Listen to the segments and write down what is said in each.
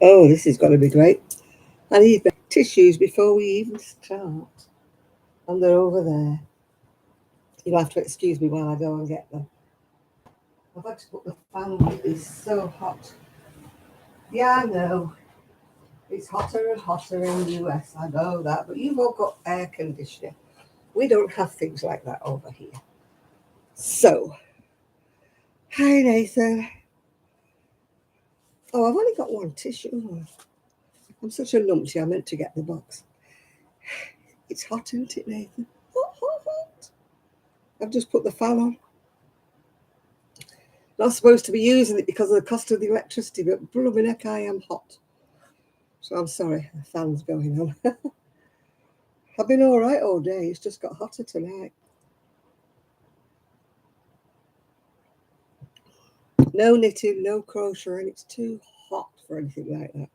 Oh, this is going to be great. I need the tissues before we even start. And they're over there. You'll have to excuse me while I go and get them. I've had to put the fan on. It is so hot. Yeah, I know. It's hotter and hotter in the US. I know that. But you've all got air conditioning. We don't have things like that over here. So, hi, Nathan. Oh, I've only got one tissue. I'm such a numpty. I meant to get the box. It's hot, isn't it, Nathan? Hot, hot, hot. I've just put the fan on. Not supposed to be using it because of the cost of the electricity, but blooming heck, I am hot. So I'm sorry, the fan's going on. I've been all right all day. It's just got hotter tonight. No knitting, no crocheting. It's too hot for anything like that.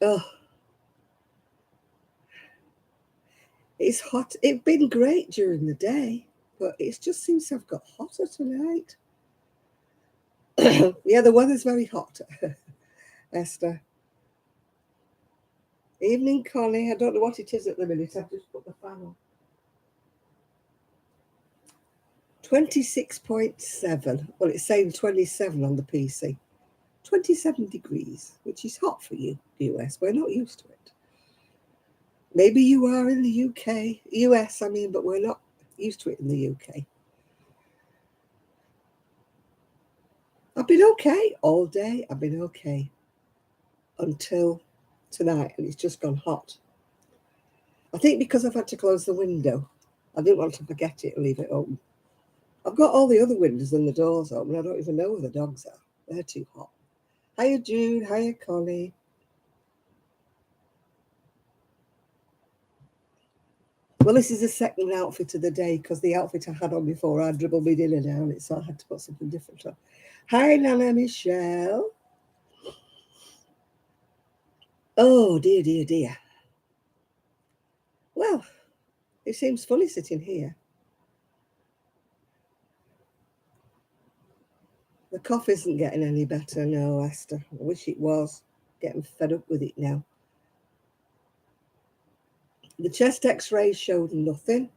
Oh, it's hot. It's been great during the day, but it just seems to have got hotter tonight. Yeah, the weather's very hot, Esther. Evening, Connie. I don't know what it is at the minute. I've just put the fan on. 26.7. Well, it's saying 27 on the PC. 27 degrees, which is hot for you, US. We're not used to it. Maybe you are in the UK, US, I mean, but we're not used to it in the UK. I've been okay all day. I've been okay until tonight, and it's just gone hot. I think because I've had to close the window, I didn't want to forget it and leave it open. I've got all the other windows and the doors open. I don't even know where the dogs are. They're too hot. Hiya, Jude. Hiya, Connie. Well, this is the second outfit of the day because the outfit I had on before, I dribbled my dinner down it, so I had to put something different on. Hi, Nana Michelle. Oh, dear, dear, dear. Well, it seems funny sitting here. The cough isn't getting any better, no, Esther. I wish it was. Getting fed up with it now. The chest x-ray showed nothing.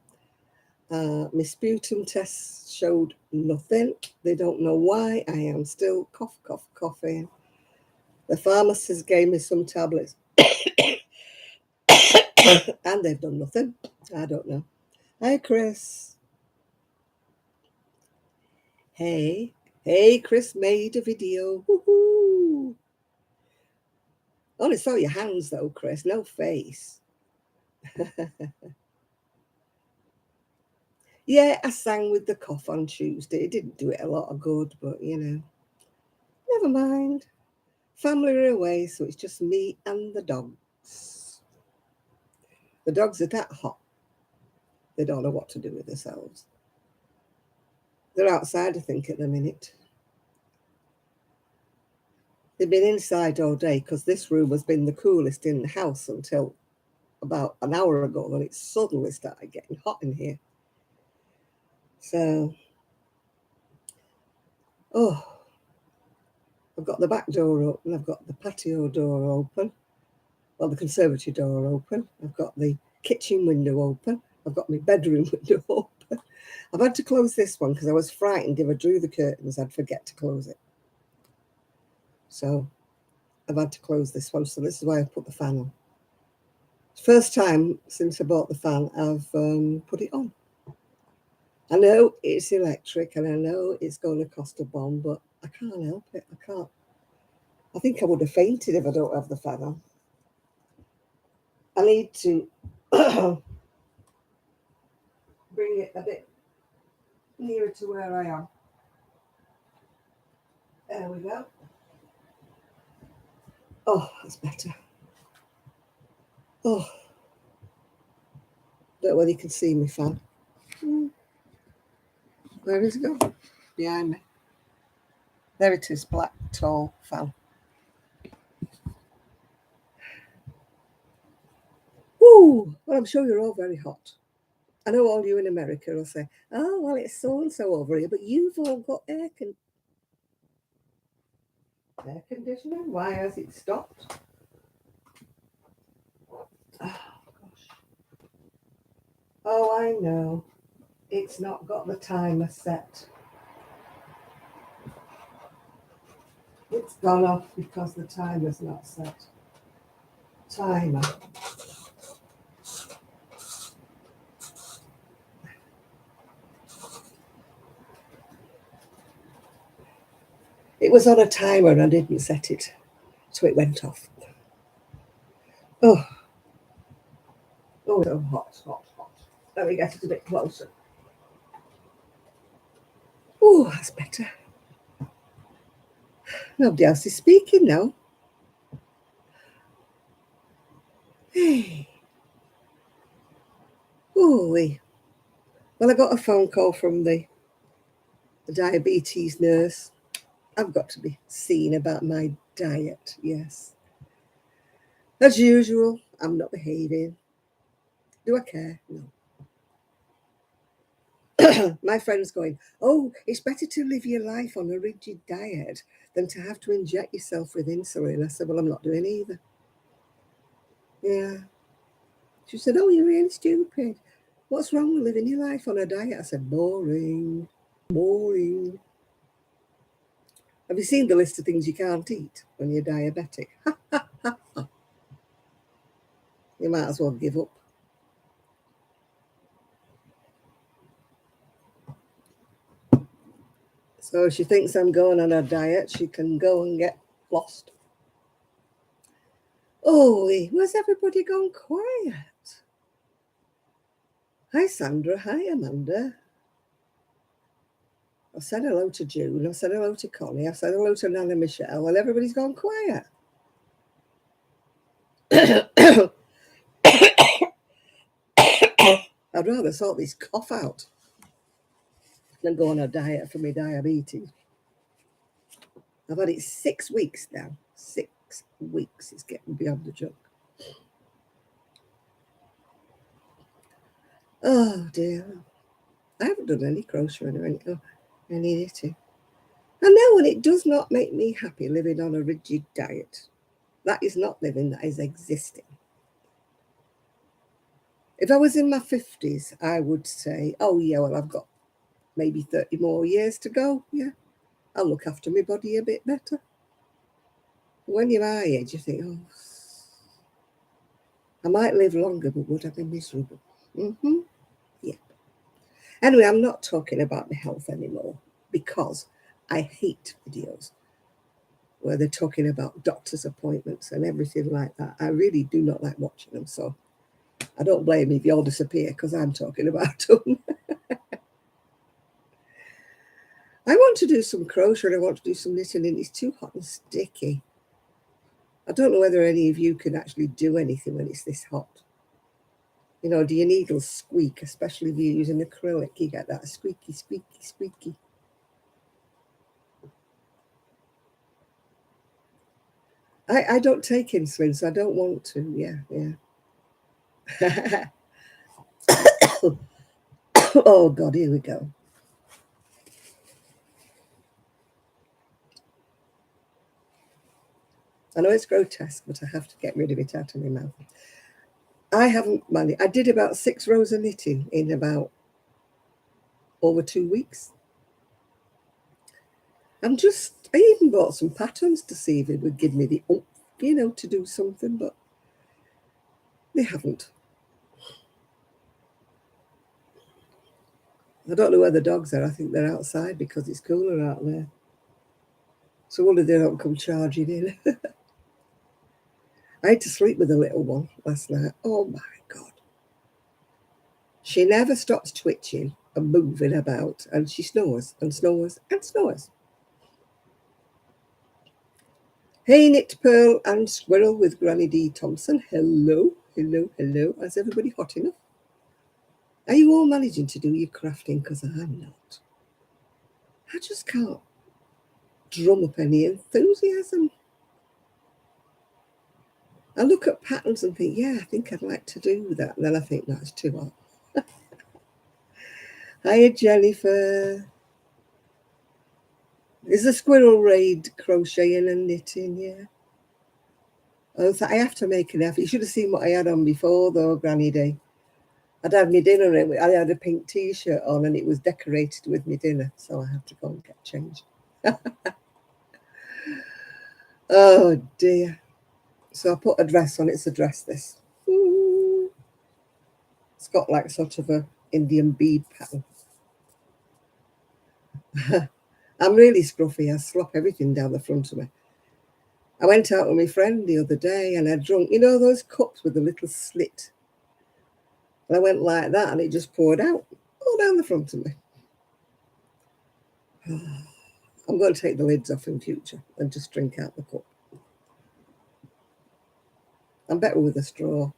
My sputum tests showed nothing. They don't know why. I am still coughing. The pharmacist gave me some tablets and they've done nothing. I don't know. Hi, Chris. Hey. Hey, Chris made a video. Woohoo. Only saw your hands though, Chris. No face. Yeah, I sang with the cough on Tuesday. It didn't do it a lot of good, but never mind. Family are away, so it's just me and the dogs. The dogs are that hot, they don't know what to do with themselves. They're outside, I think, at the minute. They've been inside all day because this room has been the coolest in the house until about an hour ago when it suddenly started getting hot in here. So, oh, I've got the back door open, I've got the patio door open, well, the conservatory door open, I've got the kitchen window open, I've got my bedroom window open. I've had to close this one because I was frightened if I drew the curtains, I'd forget to close it. So I've had to close this one. So this is why I put the fan on. First time since I bought the fan, I've put it on. I know it's electric and I know it's going to cost a bomb, but I can't help it. I can't. I think I would have fainted if I don't have the fan on. I need to bring it a bit nearer to where I am. There we go. Oh, that's better. Oh, don't know whether you can see me fan. Where is it going? Behind me. There it is, black, tall fan. Woo! Well, I'm sure you're all very hot. I know all you in America will say, oh, well, it's so-and-so over here, but you've all got air conditioning? Why has it stopped? Oh, gosh. Oh, I know. It's not got the timer set. It's gone off because the timer's not set. Timer. It was on a timer and I didn't set it, so it went off. Oh, so hot, hot, hot. Let me get it a bit closer. Oh, that's better. Nobody else is speaking now. Hey. Oh, well, I got a phone call from the diabetes nurse. I've got to be seen about my diet, yes. As usual, I'm not behaving. Do I care? No. My friend's going, oh, it's better to live your life on a rigid diet than to have to inject yourself with insulin. I said, well, I'm not doing either. Yeah. She said, oh, you're really stupid. What's wrong with living your life on a diet? I said, boring. Boring. Have you seen the list of things you can't eat when you're diabetic? You might as well give up. So she thinks I'm going on a diet. She can go and get lost. Oh, where's everybody gone quiet? Hi, Sandra. Hi, Amanda. I've said hello to June. I've said hello to Connie. I've said hello to Nana Michelle. And everybody's gone quiet. I'd rather sort this cough out than go on a diet for my diabetes. I've had it 6 weeks now. 6 weeks. It's getting beyond the joke. Oh, dear. I haven't done any crocheting or any knitting. I know, and it does not make me happy living on a rigid diet. That is not living, that is existing. If I was in my 50s, I would say, oh, yeah, well, I've got maybe 30 more years to go. Yeah, I'll look after my body a bit better. When you're my age, you think, oh, I might live longer, but would I be miserable? Mm-hmm. Yeah. Anyway, I'm not talking about my health anymore because I hate videos where they're talking about doctor's appointments and everything like that. I really do not like watching them. So I don't blame you if you all disappear because I'm talking about them. I want to do some crochet and I want to do some knitting, and it's too hot and sticky. I don't know whether any of you can actually do anything when it's this hot. You know, do your needles squeak, especially if you're using acrylic? You get that squeaky, squeaky, squeaky. I don't take insulin, so I don't want to. Yeah. Oh, God, here we go. I know it's grotesque, but I have to get rid of it out of my mouth. I haven't managed. I did about 6 rows of knitting in about over 2 weeks. I even bought some patterns to see if it would give me the oomph, to do something, but they haven't. I don't know where the dogs are. I think they're outside because it's cooler out there. So wonder they don't come charging in. I had to sleep with the little one last night. Oh my God. She never stops twitching and moving about, and she snores and snores and snores. Hey, Knit Pearl and Squirrel with Granny D. Thompson. Hello. Is everybody hot enough? Are you all managing to do your crafting? Because I'm not. I just can't drum up any enthusiasm. I look at patterns and think, yeah, I think I'd like to do that. And then I think, no, it's too hot. Hiya, Jennifer. Is the squirrel raid crocheting and knitting? Yeah. Oh, I have to make an effort. You should have seen what I had on before, though, Granny Day. I'd had my dinner and I had a pink T-shirt on and it was decorated with my dinner, so I had to go and get changed. Oh, dear. So I put a dress on. It's a dress, this. Ooh. It's got like sort of a Indian bead pattern. I'm really scruffy. I slop everything down the front of me. I went out with my friend the other day and I drunk, you know, those cups with the little slit. And I went like that and it just poured out all down the front of me. I'm going to take the lids off in future and just drink out the cup. I'm better with a straw.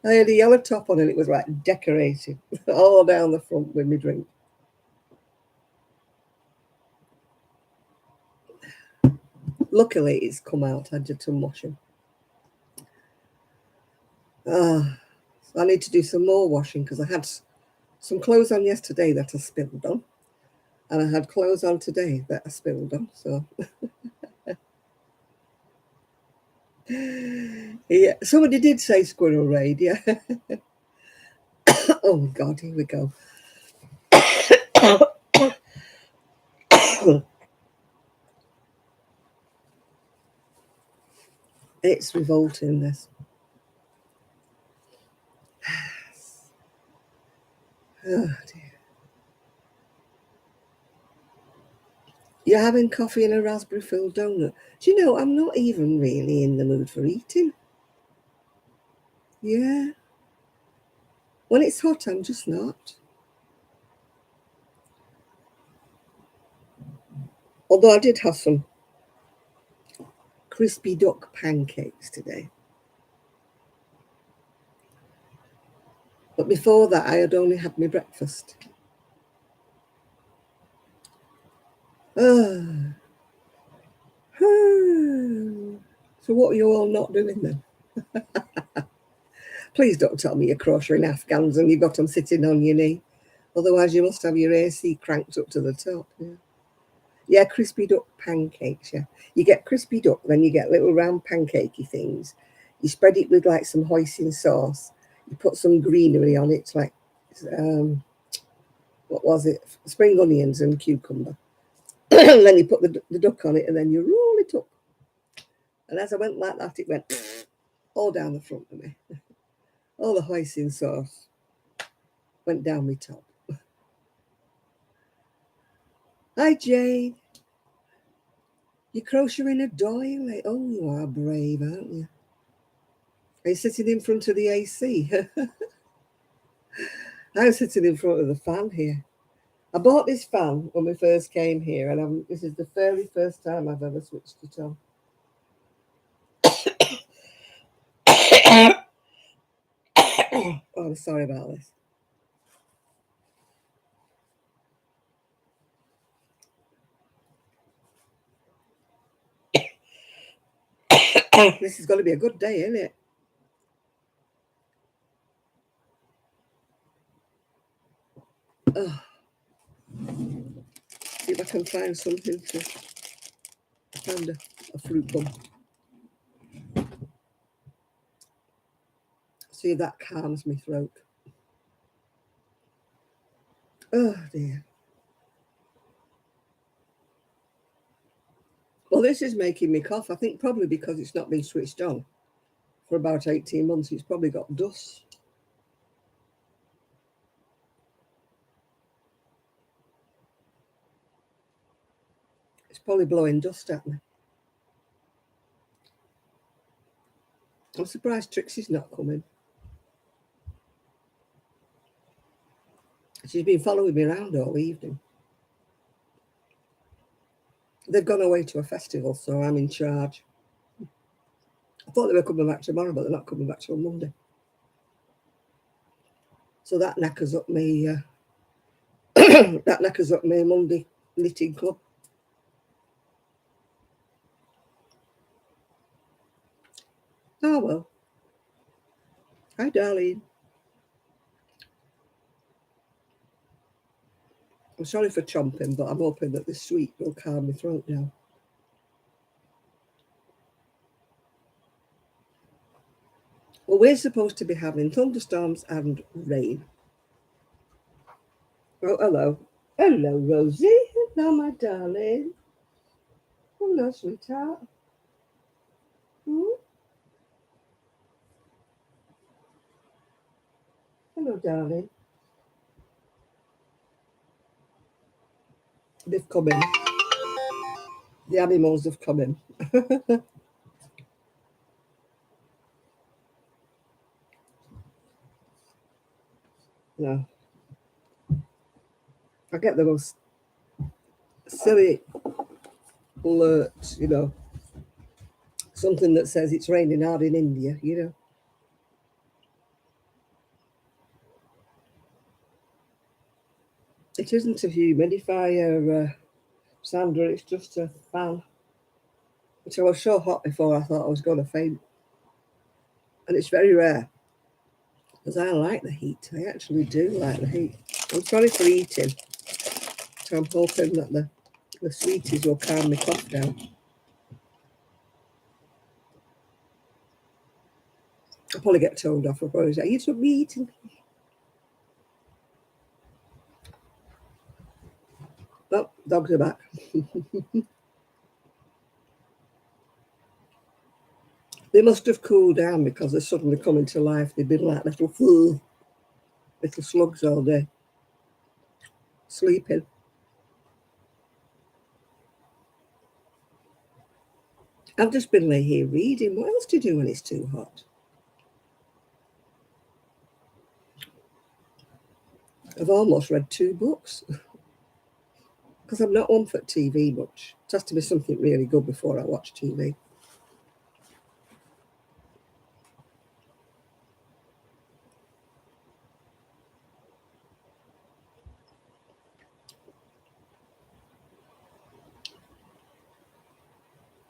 I had a yellow top on and it was like decorated all down the front with my drink. Luckily, it's come out. I did some washing. So I need to do some more washing because I had some clothes on yesterday that I spilled on. And I had clothes on today that I spilled on. So, yeah, somebody did say squirrel raid, yeah. Oh, God, here we go. It's revolting, this. Oh, dear. You're having coffee and a raspberry filled donut. Do you know, I'm not even really in the mood for eating. Yeah. When it's hot, I'm just not. Although I did have some crispy duck pancakes today. But before that, I had only had my breakfast. Ah. So what are you all not doing then? Please don't tell me you're crocheting Afghans and you've got them sitting on your knee. Otherwise, you must have your AC cranked up to the top. Yeah, yeah, crispy duck pancakes, yeah. You get crispy duck, then you get little round pancakey things. You spread it with like some hoisin sauce. You put some greenery on it, like, what was it? Spring onions and cucumber. And then you put the duck on it and then you roll it up. And as I went like that, it went all down the front of me. All the hoisin sauce went down my top. Hi, Jane. You're crocheting a doily. Oh, you are brave, aren't you? Are you sitting in front of the AC? I'm sitting in front of the fan here. I bought this fan when we first came here, and this is the very first time I've ever switched it on. Oh, I'm sorry about this. This is going to be a good day, isn't it? Oh, see if I can find something to find a fruit bun. See if that calms my throat. Oh dear. Well, this is making me cough. I think probably because it's not been switched on for about 18 months. It's probably got dust. It's probably blowing dust at me. I'm surprised Trixie's not coming. She's been following me around all evening. They've gone away to a festival, so I'm in charge. I thought they were coming back tomorrow, but they're not coming back till Monday. So that knackers up me. That knackers up me Monday knitting club. Oh well. Hi, darling. I'm sorry for chomping, but I'm hoping that this sweet will calm my throat down. Well, we're supposed to be having thunderstorms and rain. Oh, hello. Hello, Rosie. Hello, my darling. Hello, sweetheart. Hmm? Hello, darling. They've come in. The animals have come in. No. I get the most silly alert, something that says it's raining hard in India. It isn't a humidifier, Sandra, it's just a fan. Which I was so hot before I thought I was going to faint. And it's very rare because I like the heat. I actually do like the heat. I'm sorry for eating. So I'm hoping that the sweeties will calm my cough down. I'll probably get told off. I'll probably say, you should be eating. Well, dogs are back. They must have cooled down because they're suddenly coming to life. They've been like little slugs all day, sleeping. I've just been lay here reading. What else do you do when it's too hot? I've almost read 2 books because I'm not one for TV much. It has to be something really good before I watch TV.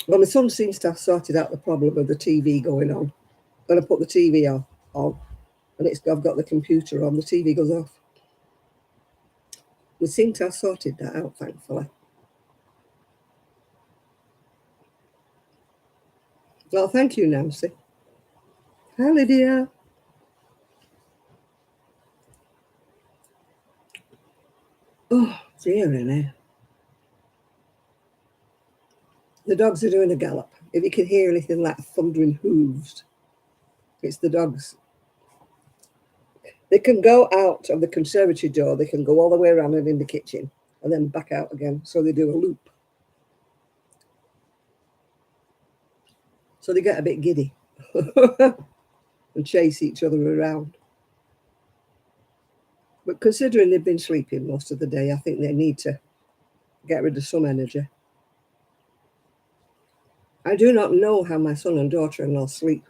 Well, my son seems to have sorted out the problem of the TV going on. When I put the TV on and I've got the computer on, the TV goes off. We seem to have sorted that out, thankfully. Well, thank you, Nancy. Hi, Lydia. Oh, dear, Renee. The dogs are doing a gallop. If you can hear anything like thundering hooves, it's the dogs. They can go out of the conservatory door, they can go all the way around and in the kitchen and then back out again. So they do a loop. So they get a bit giddy and chase each other around. But considering they've been sleeping most of the day, I think they need to get rid of some energy. I do not know how my son and daughter-in-law sleep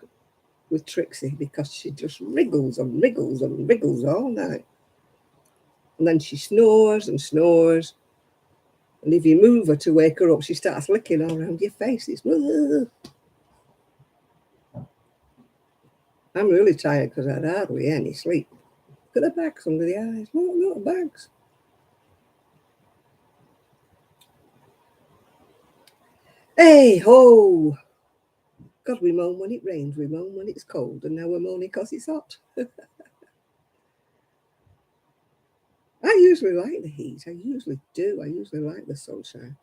with Trixie because she just wriggles and wriggles and wriggles all night. And then she snores and snores. And if you move her to wake her up, she starts licking all around your face. I'm really tired because I had hardly any sleep. Look at the bags under the eyes. Look, bags. Hey, ho! God, we moan when it rains, we moan when it's cold, and now we're moaning because it's hot. I usually like the heat. I usually do. I usually like the sunshine.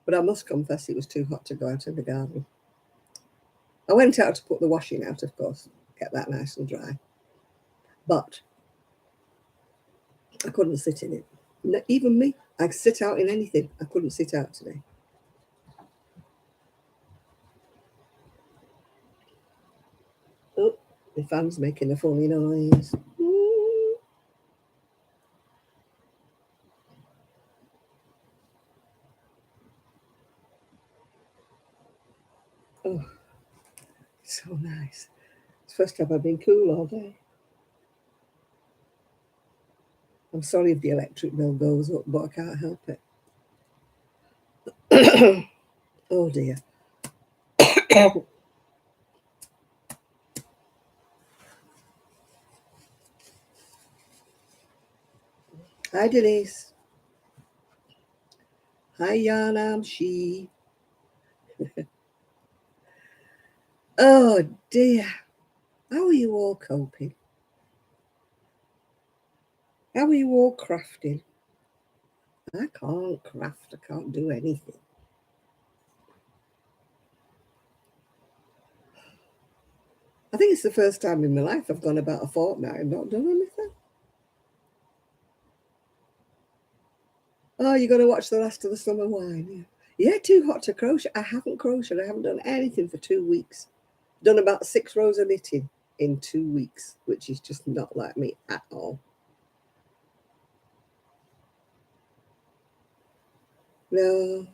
But I must confess it was too hot to go out in the garden. I went out to put the washing out, of course, get that nice and dry. But I couldn't sit in it. Even me, I could sit out in anything. I couldn't sit out today. Oh, the fan's making a funny noise. Oh, so nice. It's the first time I've been cool all day. I'm sorry if the electric bill goes up, but I can't help it. Oh dear. Hi, Denise. Hi, Jan, I'm she. Oh dear. How are you all coping? How are you all crafting? I can't craft. I can't do anything. I think it's the first time in my life I've gone about a fortnight and not done anything. Oh, you're going to watch the last of the summer wine. Yeah. Yeah, too hot to crochet. I haven't crocheted. I haven't done anything for 2 weeks. Done about 6 rows of knitting in 2 weeks, which is just not like me at all. No,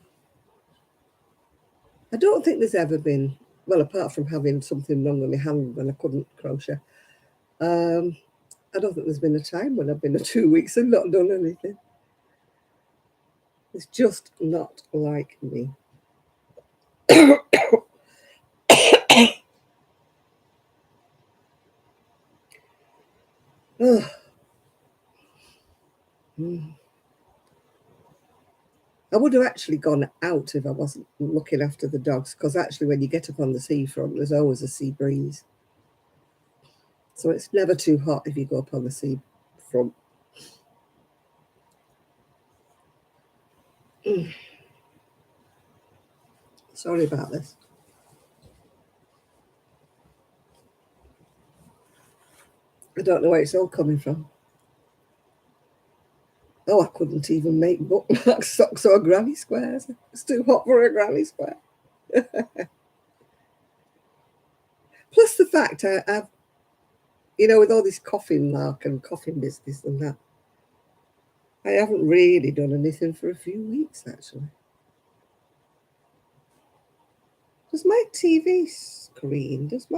I don't think there's ever been, well, apart from having something wrong with my hand when I couldn't crochet, um, I don't think there's been a time when I've been 2 weeks and not done anything. It's just not like me. Oh, mm. I would have actually gone out if I wasn't looking after the dogs, because actually, when you get up on the seafront, there's always a sea breeze. So it's never too hot if you go up on the seafront. Mm. Sorry about this. I don't know where it's all coming from. Oh, I couldn't even make bookmark socks or granny squares. It's too hot for a granny square. Plus the fact I've, with all this coughing mark and coughing business and that, I haven't really done anything for a few weeks actually. Does my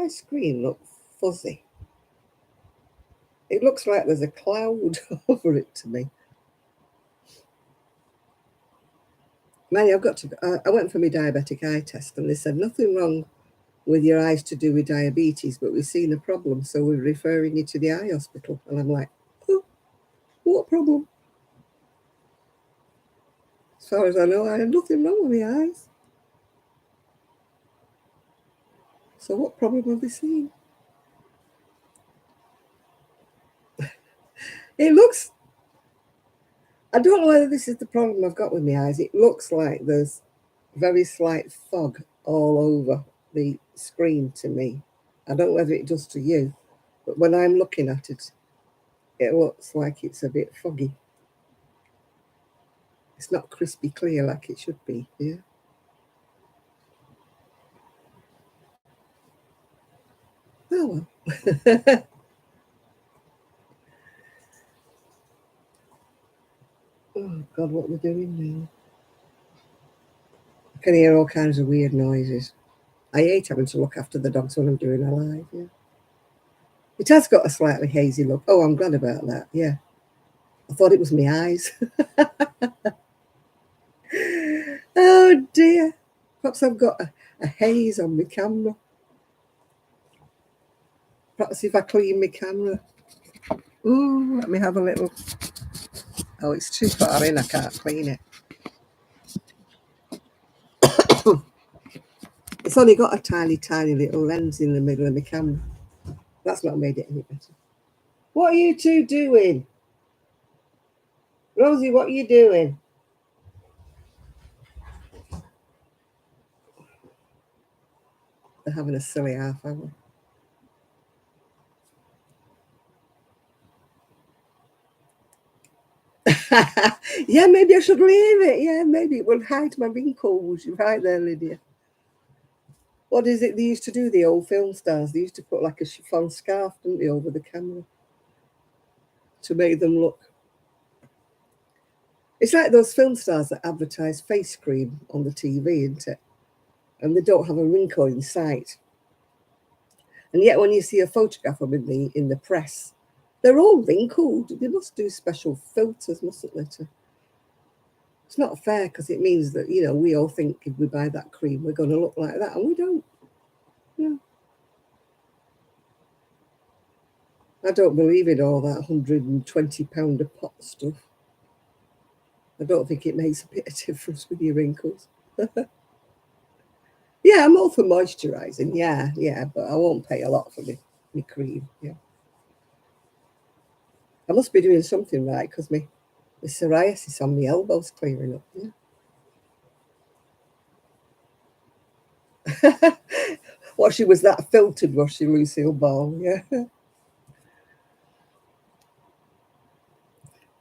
screen look fuzzy? It looks like there's a cloud over it to me. Manny, I've got to. I went for my diabetic eye test, and they said nothing wrong with your eyes to do with diabetes, but we've seen a problem, so we're referring you to the eye hospital. And I'm like, oh, what problem? As far as I know, I had nothing wrong with my eyes. So what problem have they seen? It looks. I don't know whether this is the problem I've got with my eyes. It looks like there's very slight fog all over the screen to me. I don't know whether it does to you, but when I'm looking at it, it looks like it's a bit foggy. It's not crispy clear like it should be. Yeah. Oh well. Oh God, what we're doing now? I can hear all kinds of weird noises. I hate having to look after the dogs when I'm doing a live. Yeah. It has got a slightly hazy look. Oh, I'm glad about that. Yeah. I thought it was my eyes. Oh dear. Perhaps I've got a haze on my camera. Perhaps if I clean my camera. Ooh, let me have a little. Oh, it's too far in. I can't clean it. It's only got a tiny, tiny little lens in the middle of the camera. That's not made it any better. What are you two doing? Rosie, what are you doing? They're having a silly half hour. Yeah, maybe I should leave it. Yeah, maybe it will hide my wrinkles. You're right there, Lydia. What is it they used to do, the old film stars? They used to put like a chiffon scarf, didn't they, over the camera to make them look. It's like those film stars that advertise face cream on the TV, isn't it? And they don't have a wrinkle in sight. And yet, when you see a photograph of them in the press, they're all wrinkled. They must do special filters, mustn't they? It's not fair because it means that we all think if we buy that cream, we're going to look like that, and we don't. Yeah. I don't believe in all that £120 a pot stuff. I don't think it makes a bit of difference with your wrinkles. Yeah, I'm all for moisturising. Yeah, but I won't pay a lot for me cream. Yeah, I must be doing something right because me the psoriasis on my elbows clearing up. Yeah. What she was that filtered, was she, Lucille Ball? Yeah.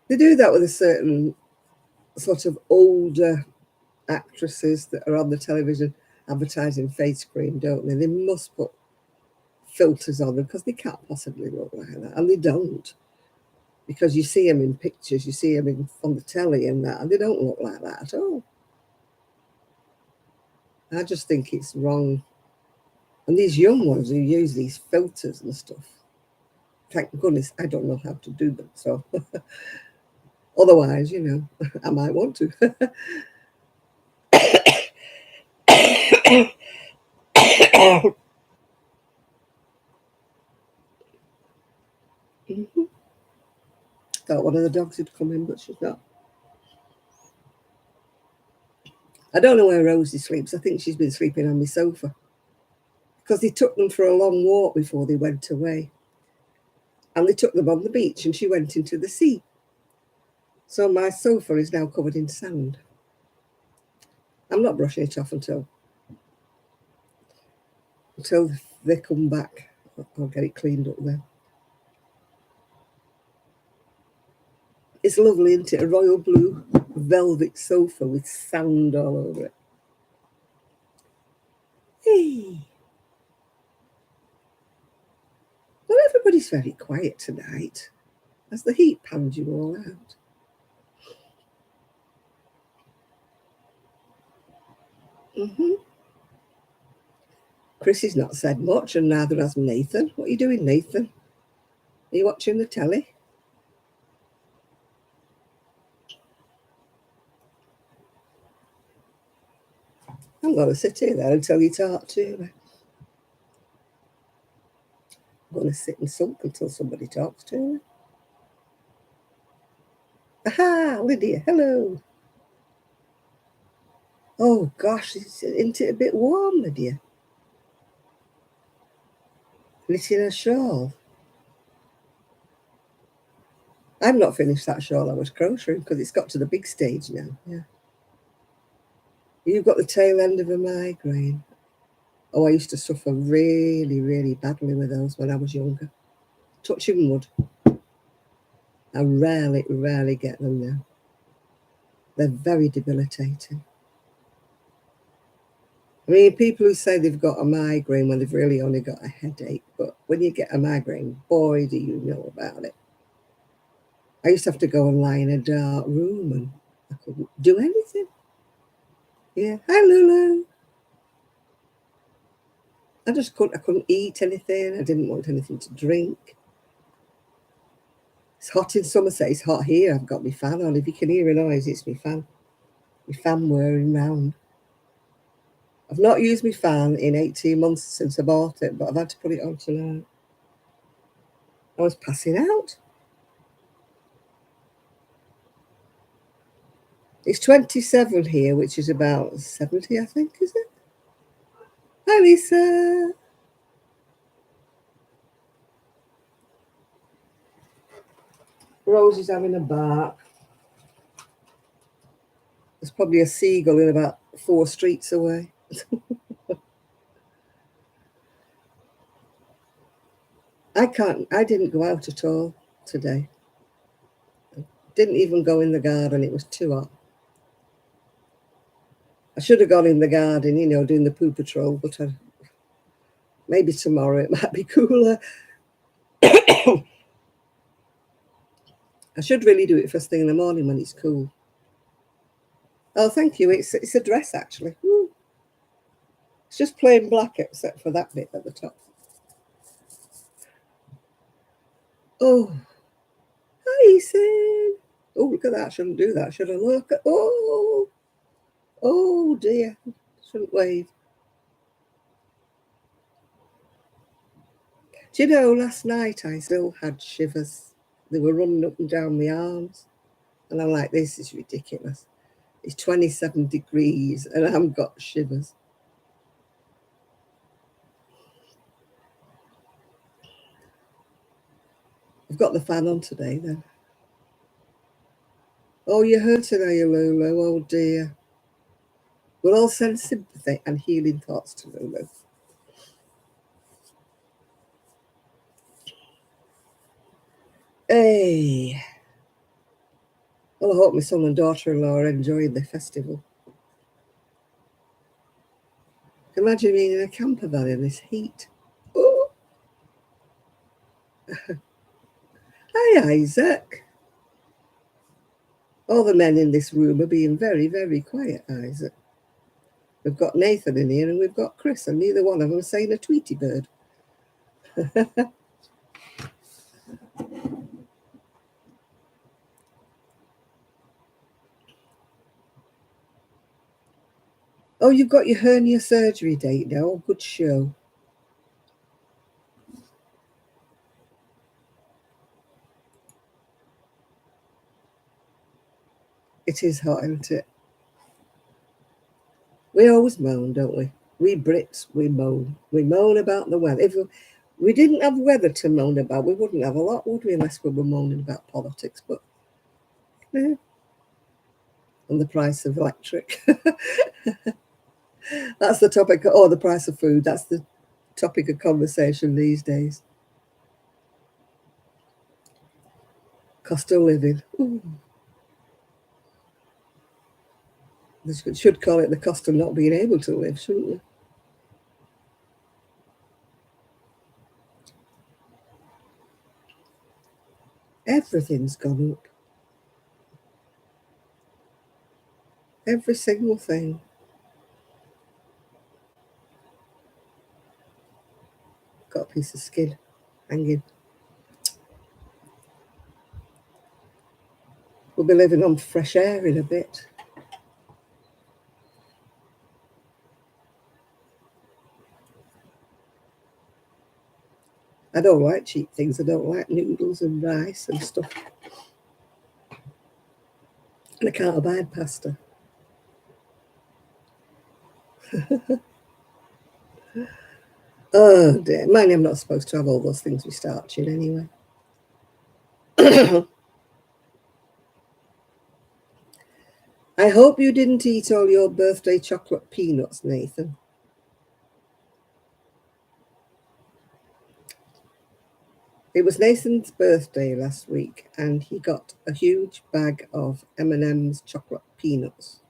They do that with a certain sort of older actresses that are on the television advertising face cream, don't they? They must put filters on them because they can't possibly look like that, and they don't. Because you see them in pictures, you see them on the telly and that, and they don't look like that at all. I just think it's wrong. And these young ones who use these filters and stuff, thank goodness I don't know how to do them. So otherwise, I might want to. Thought one of the dogs had come in, but she's not. I don't know where Rosie sleeps. I think she's been sleeping on my sofa because they took them for a long walk before they went away. And they took them on the beach and she went into the sea. So my sofa is now covered in sand. I'm not brushing it off until they come back. I'll get it cleaned up then. It's lovely, isn't it? A royal blue velvet sofa with sand all over it. Hey. Well, everybody's very quiet tonight as the heat panned you all out. Mm-hmm. Chrissy's not said much, and neither has Nathan. What are you doing, Nathan? Are you watching the telly? I'm going to sit here then until you talk to me. I'm going to sit and sulk until somebody talks to me. Aha, Lydia, hello. Oh gosh, isn't it a bit warm, Lydia? Knitting a shawl. I've not finished that shawl I was crocheting because it's got to the big stage now. Yeah. You've got the tail end of a migraine. Oh, I used to suffer really, really badly with those when I was younger. Touching wood. I rarely, rarely get them now. They're very debilitating. I mean, people who say they've got a migraine when they've really only got a headache, but when you get a migraine, boy, do you know about it. I used to have to go and lie in a dark room and I couldn't do anything. Yeah. Hi, Lulu. I couldn't eat anything. I didn't want anything to drink. It's hot in Somerset. It's hot here. I've got my fan on. If you can hear a noise, it's my fan. My fan whirring round. I've not used my fan in 18 months since I bought it, but I've had to put it on tonight. I was passing out. It's 27 here, which is about 70, I think, is it? Hi, Lisa. Rosie's having a bark. There's probably a seagull in about 4 streets away. I didn't go out at all today. Didn't even go in the garden. It was too hot. I should have gone in the garden, doing the poo patrol, but maybe tomorrow it might be cooler. I should really do it first thing in the morning when it's cool. Oh, thank you. It's a dress, actually. Ooh. It's just plain black except for that bit at the top. Oh, hi, Ethan. Oh, look at that. I shouldn't do that. Should I look at... Oh, dear. Shouldn't wave. Do you know, last night I still had shivers. They were running up and down my arms. And I'm like, this is ridiculous. It's 27 degrees and I've got shivers. I've got the fan on today then. Oh, you're hurting, are you, Lulu? Oh dear. We'll all send sympathy and healing thoughts to Lulu. Hey. Well, I hope my son and daughter-in-law are enjoying the festival. Imagine being in a camper van in this heat. Oh. Hi, Isaac. All the men in this room are being very, very quiet, Isaac. We've got Nathan in here and we've got Chris, and neither one of them are saying a Tweety bird. Oh, you've got your hernia surgery date now. Oh, good show. It is hot, isn't it? We always moan, don't we? We Brits, we moan. We moan about the weather. If we didn't have weather to moan about, we wouldn't have a lot, would we, unless we were moaning about politics. But yeah. And the price of electric. That's the topic. Oh, the price of food. That's the topic of conversation these days. Cost of living. Ooh. They should call it the cost of not being able to live, shouldn't they? Everything's gone up. Every single thing. Got a piece of skin hanging. We'll be living on fresh air in a bit. I don't like cheap things. I don't like noodles and rice and stuff. And I can't abide pasta. Oh dear. Mind I'm not supposed to have all those things with starch in anyway. I hope you didn't eat all your birthday chocolate peanuts, Nathan. It was Nathan's birthday last week and he got a huge bag of M&M's chocolate peanuts.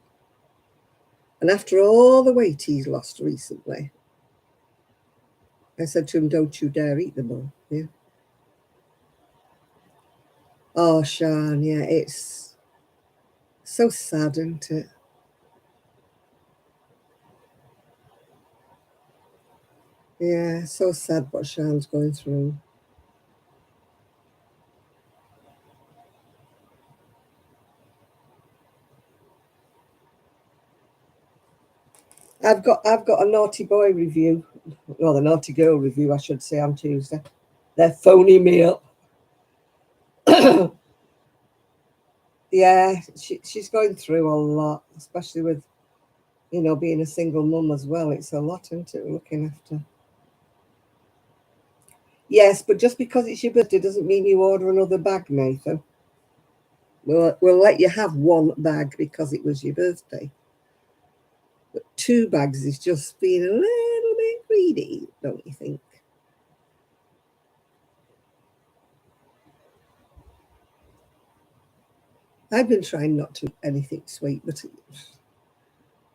And after all the weight he's lost recently, I said to him, don't you dare eat them all. Yeah. Oh, Sean, yeah, it's so sad, isn't it? Yeah, so sad what Sean's going through. I've got a naughty boy review, or the naughty girl review, I should say, on Tuesday. They're phoning me up. Yeah, she's going through a lot, especially with being a single mum as well. It's a lot, isn't it, looking after. Yes, but just because it's your birthday doesn't mean you order another bag, Nathan. We'll let you have one bag because it was your birthday. But two bags is just being a little bit greedy, don't you think? I've been trying not to eat anything sweet, but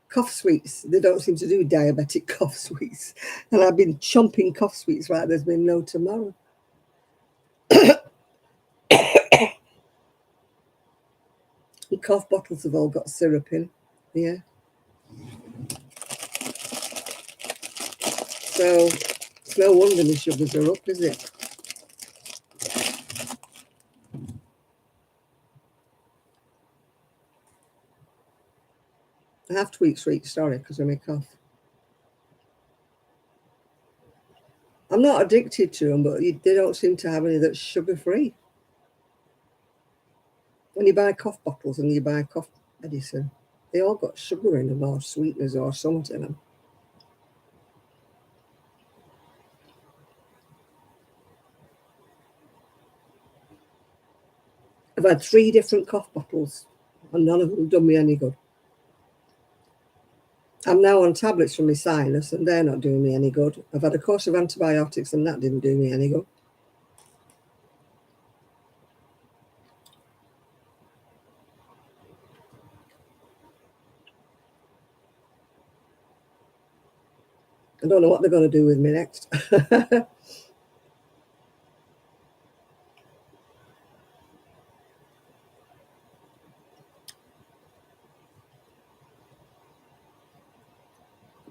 cough sweets, they don't seem to do diabetic cough sweets. And I've been chomping cough sweets like there's been no tomorrow. The cough bottles have all got syrup in. Yeah. So it's no wonder my sugars are up, is it? I have to eat sweet, sorry, because of my cough. I'm not addicted to them, but they don't seem to have any that's sugar free. When you buy cough bottles and you buy cough medicine, they all got sugar in them or sweeteners or something in them. I've had 3 different cough bottles and none of them have done me any good. I'm now on tablets for my sinus and they're not doing me any good. I've had a course of antibiotics and that didn't do me any good. I don't know what they're going to do with me next.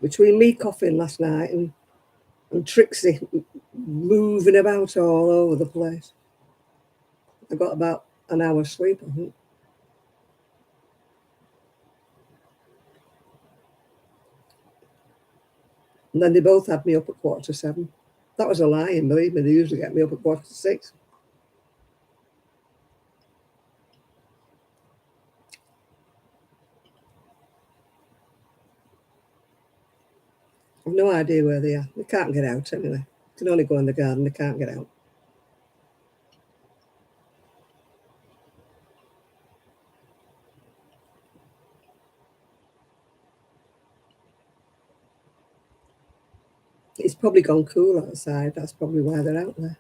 Between me coughing last night and Trixie moving about all over the place, I got about an hour's sleep, I think. And then they both had me up at 7:15. That was a lie, and believe me, they usually get me up at 6:15. I've no idea where they are. They can't get out anyway. They can only go in the garden, they can't get out. It's probably gone cool outside. That's probably why they're out there.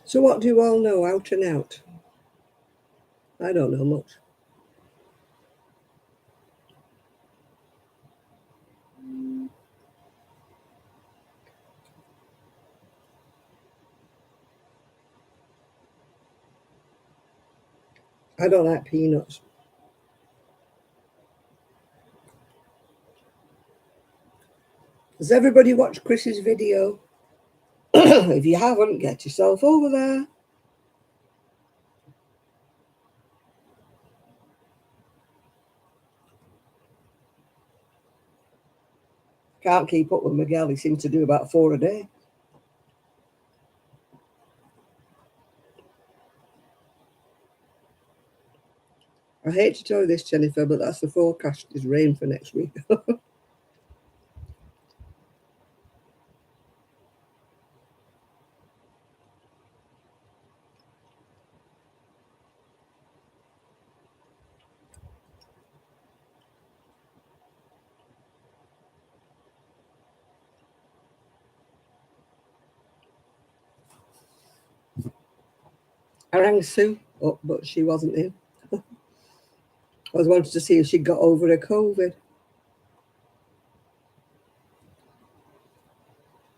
So what do you all know out and out? I don't know much. I don't like peanuts. Has everybody watched Chris's video? If you haven't, get yourself over there. Can't keep up with Miguel. He seems to do about 4 a day. I hate to tell you this, Jennifer, but that's the forecast is rain for next week. I rang Sue up, but she wasn't in. I was wanting to see if she'd got over her COVID.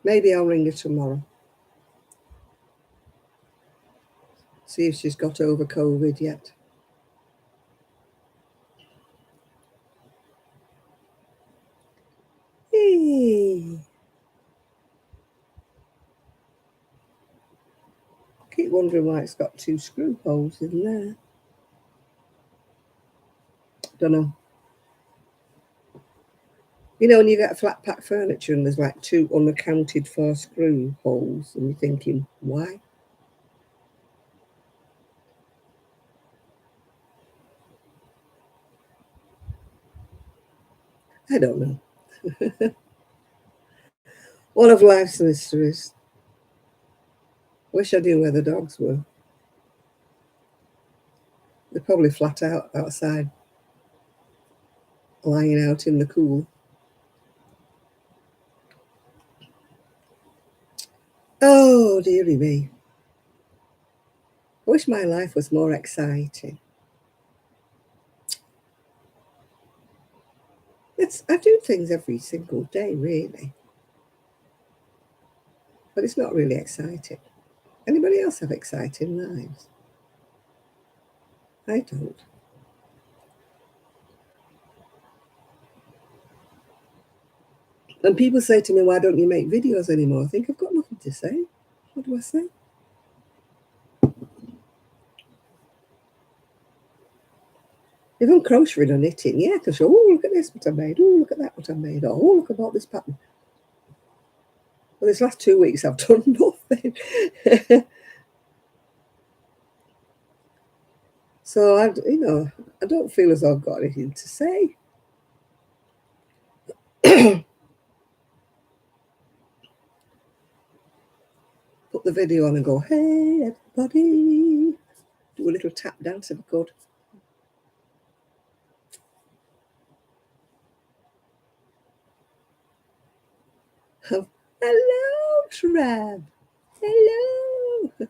Maybe I'll ring her tomorrow. See if she's got over COVID yet. Hey. Keep wondering why it's got 2 screw holes in there. Don't know. You know, when you get flat pack furniture and there's like 2 unaccounted for screw holes, and you're thinking, why? I don't know. One of life's mysteries. Wish I knew where the dogs were. They're probably flat out outside, lying out in the cool. Oh, dearie me. I wish my life was more exciting. I do things every single day, really. But it's not really exciting. Anybody else have exciting lives? I don't. And people say to me, why don't you make videos anymore? I think I've got nothing to say. What do I say? Even crocheting or knitting, yeah, because oh, look at this, what I made. Oh, look at that, what I made. Oh, look about this pattern. Well, this last 2 weeks I've done nothing. So, I don't feel as though I've got anything to say. Put the video on and go, hey, everybody. Do a little tap dance if I could. Hello, Trev. Hello.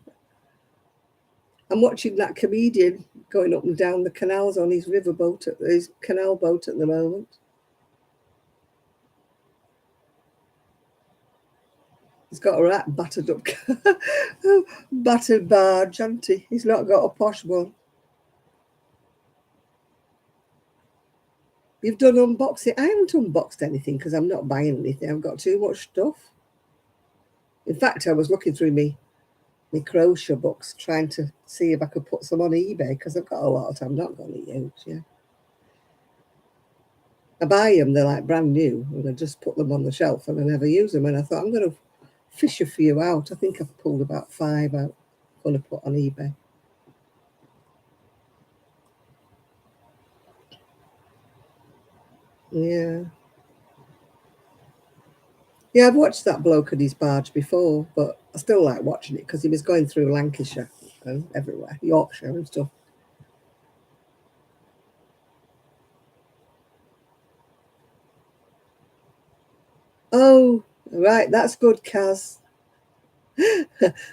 I'm watching that comedian going up and down the canals on his his canal boat at the moment. He's got a right battered up, battered barge, hasn't he? He's not got a posh one. You've done unboxing. I haven't unboxed anything because I'm not buying anything. I've got too much stuff. In fact, I was looking through my crochet books trying to see if I could put some on eBay because I've got a lot I'm not going to use. Yeah, I buy them; they're like brand new, and I just put them on the shelf and I never use them. And I thought I'm going to fish a few out. I think I've pulled about 5 out. I'm going to put on eBay. Yeah. Yeah, I've watched that bloke and his barge before, but I still like watching it because he was going through Lancashire and everywhere, Yorkshire and stuff. Oh, right, that's good, Kaz.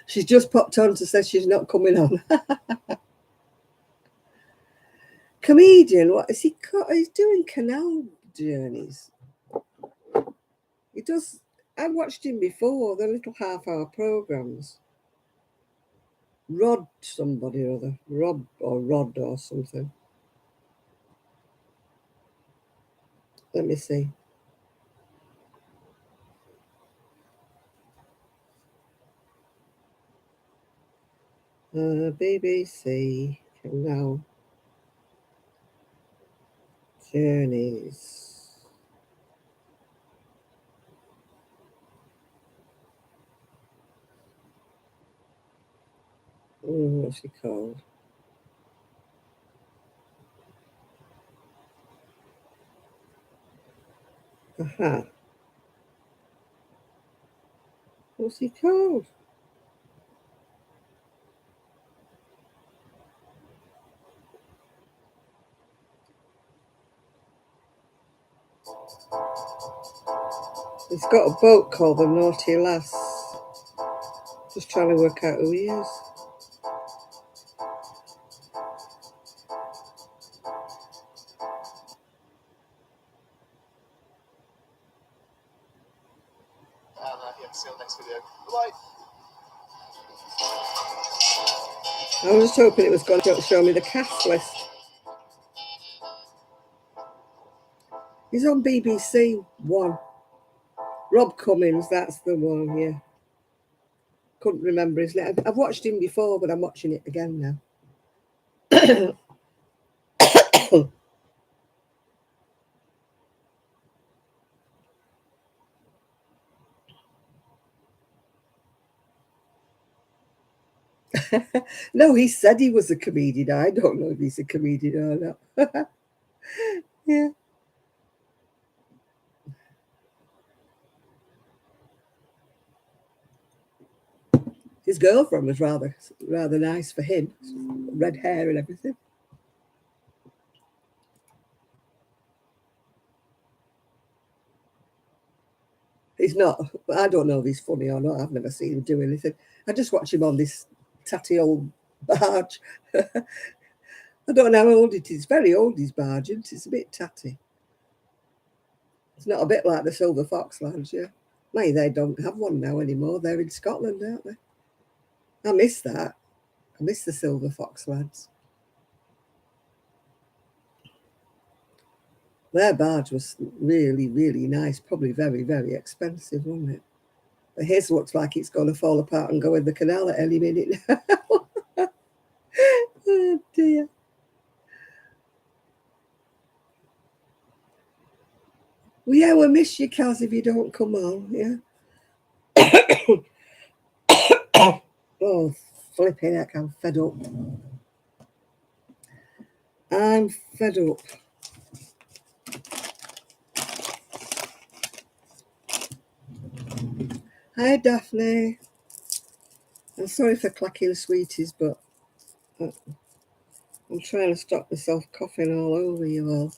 She's just popped on to say she's not coming on. Comedian, what is he? He's doing canal journeys. He does. I watched him before, the little half-hour programs. Rod, somebody or other, Rob or Rod or something. Let me see. BBC Canal Journeys. What's he called? Aha. What's he called? He's got a boat called the Naughty Lass. Just trying to work out who he is. See you on the next video. Bye. I was just hoping it was going to show me the cast list. He's on BBC One. Rob Cummins, that's the one, yeah. Couldn't remember his name. I've watched him before, but I'm watching it again now. No, he said he was a comedian. I don't know if he's a comedian or not. Yeah. His girlfriend was rather nice for him. Red hair and everything. He's not. I don't know if he's funny or not. I've never seen him do anything. I just watch him on this tatty old barge. I don't know how old it is. Very old, his barge, isn't it? It's a bit tatty. It's not a bit like the Silver Fox lads, yeah. Maybe they don't have one now anymore. They're in Scotland, aren't they? I miss that. I miss the Silver Fox lads. Their barge was really, really nice. Probably very, very expensive, wasn't it? But his looks like it's going to fall apart and go in the canal at any minute now. Oh, dear. Well, yeah, we'll miss you, Kaz, if you don't come on. Yeah. Oh, flipping heck, I'm fed up. I'm fed up. Hi, Daphne. I'm sorry for clacking sweeties, but I'm trying to stop myself coughing all over you all.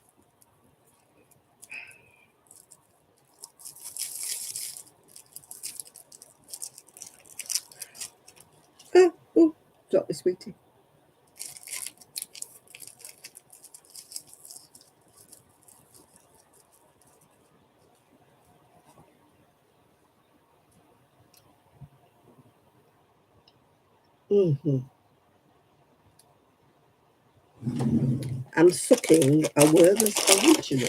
Ah, oh, drop the sweetie. Mm-hmm. I'm sucking a Werther's Original.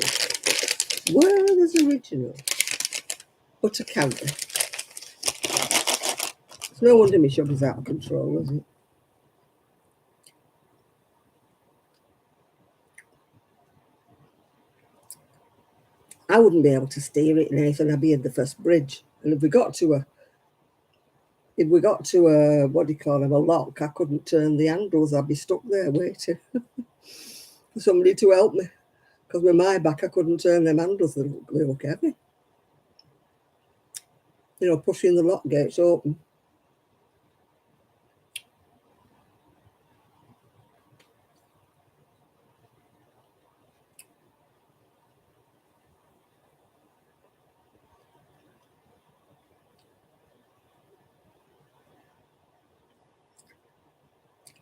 Werther's Original. Butter candy. It's no wonder my sugar's out of control, is it? I wouldn't be able to steer it, Nathan. I'd be in the first bridge. And if we got to a, what do you call them, a lock, I couldn't turn the handles. I'd be stuck there waiting for somebody to help me. Because with my back, I couldn't turn them handles. They look heavy. You know, pushing the lock gates open.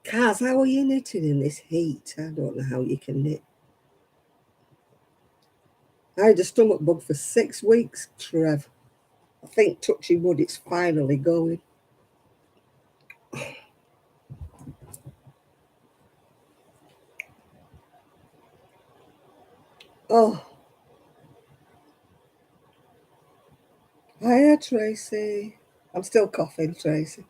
Kaz, how are you knitting in this heat? I don't know how you can knit. I had a stomach bug for 6 weeks, Trev. I think, touching wood, it's finally going. Oh, hiya, Tracy. I'm still coughing, Tracy.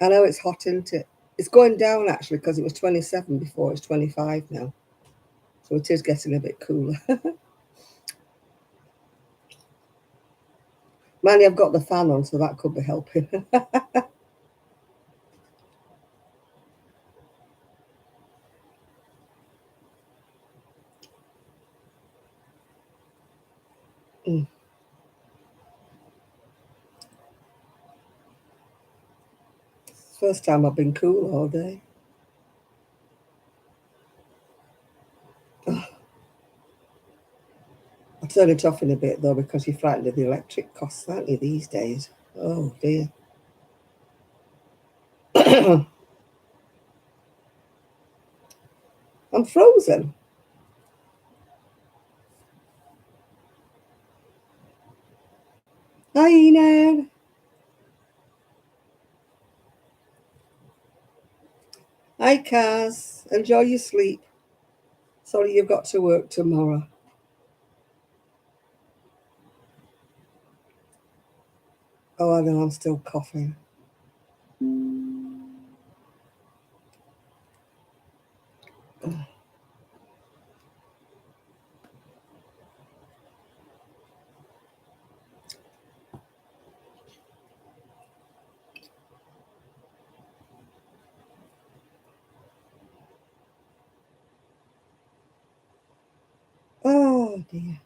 I know it's hot, isn't it? It's going down, actually, because it was 27 before. It's 25 now. So it is getting a bit cooler. Mind you, I've got the fan on, so that could be helping. Mm. First time I've been cool all day. Oh, I'll turn it off in a bit, though, because you're frightened of the electric costs, aren't you, these days? Oh, dear. I'm frozen. Hi, Enid. Hi, Kaz. Enjoy your sleep. Sorry you've got to work tomorrow. Oh, I know, I'm still coughing. Oh, dear.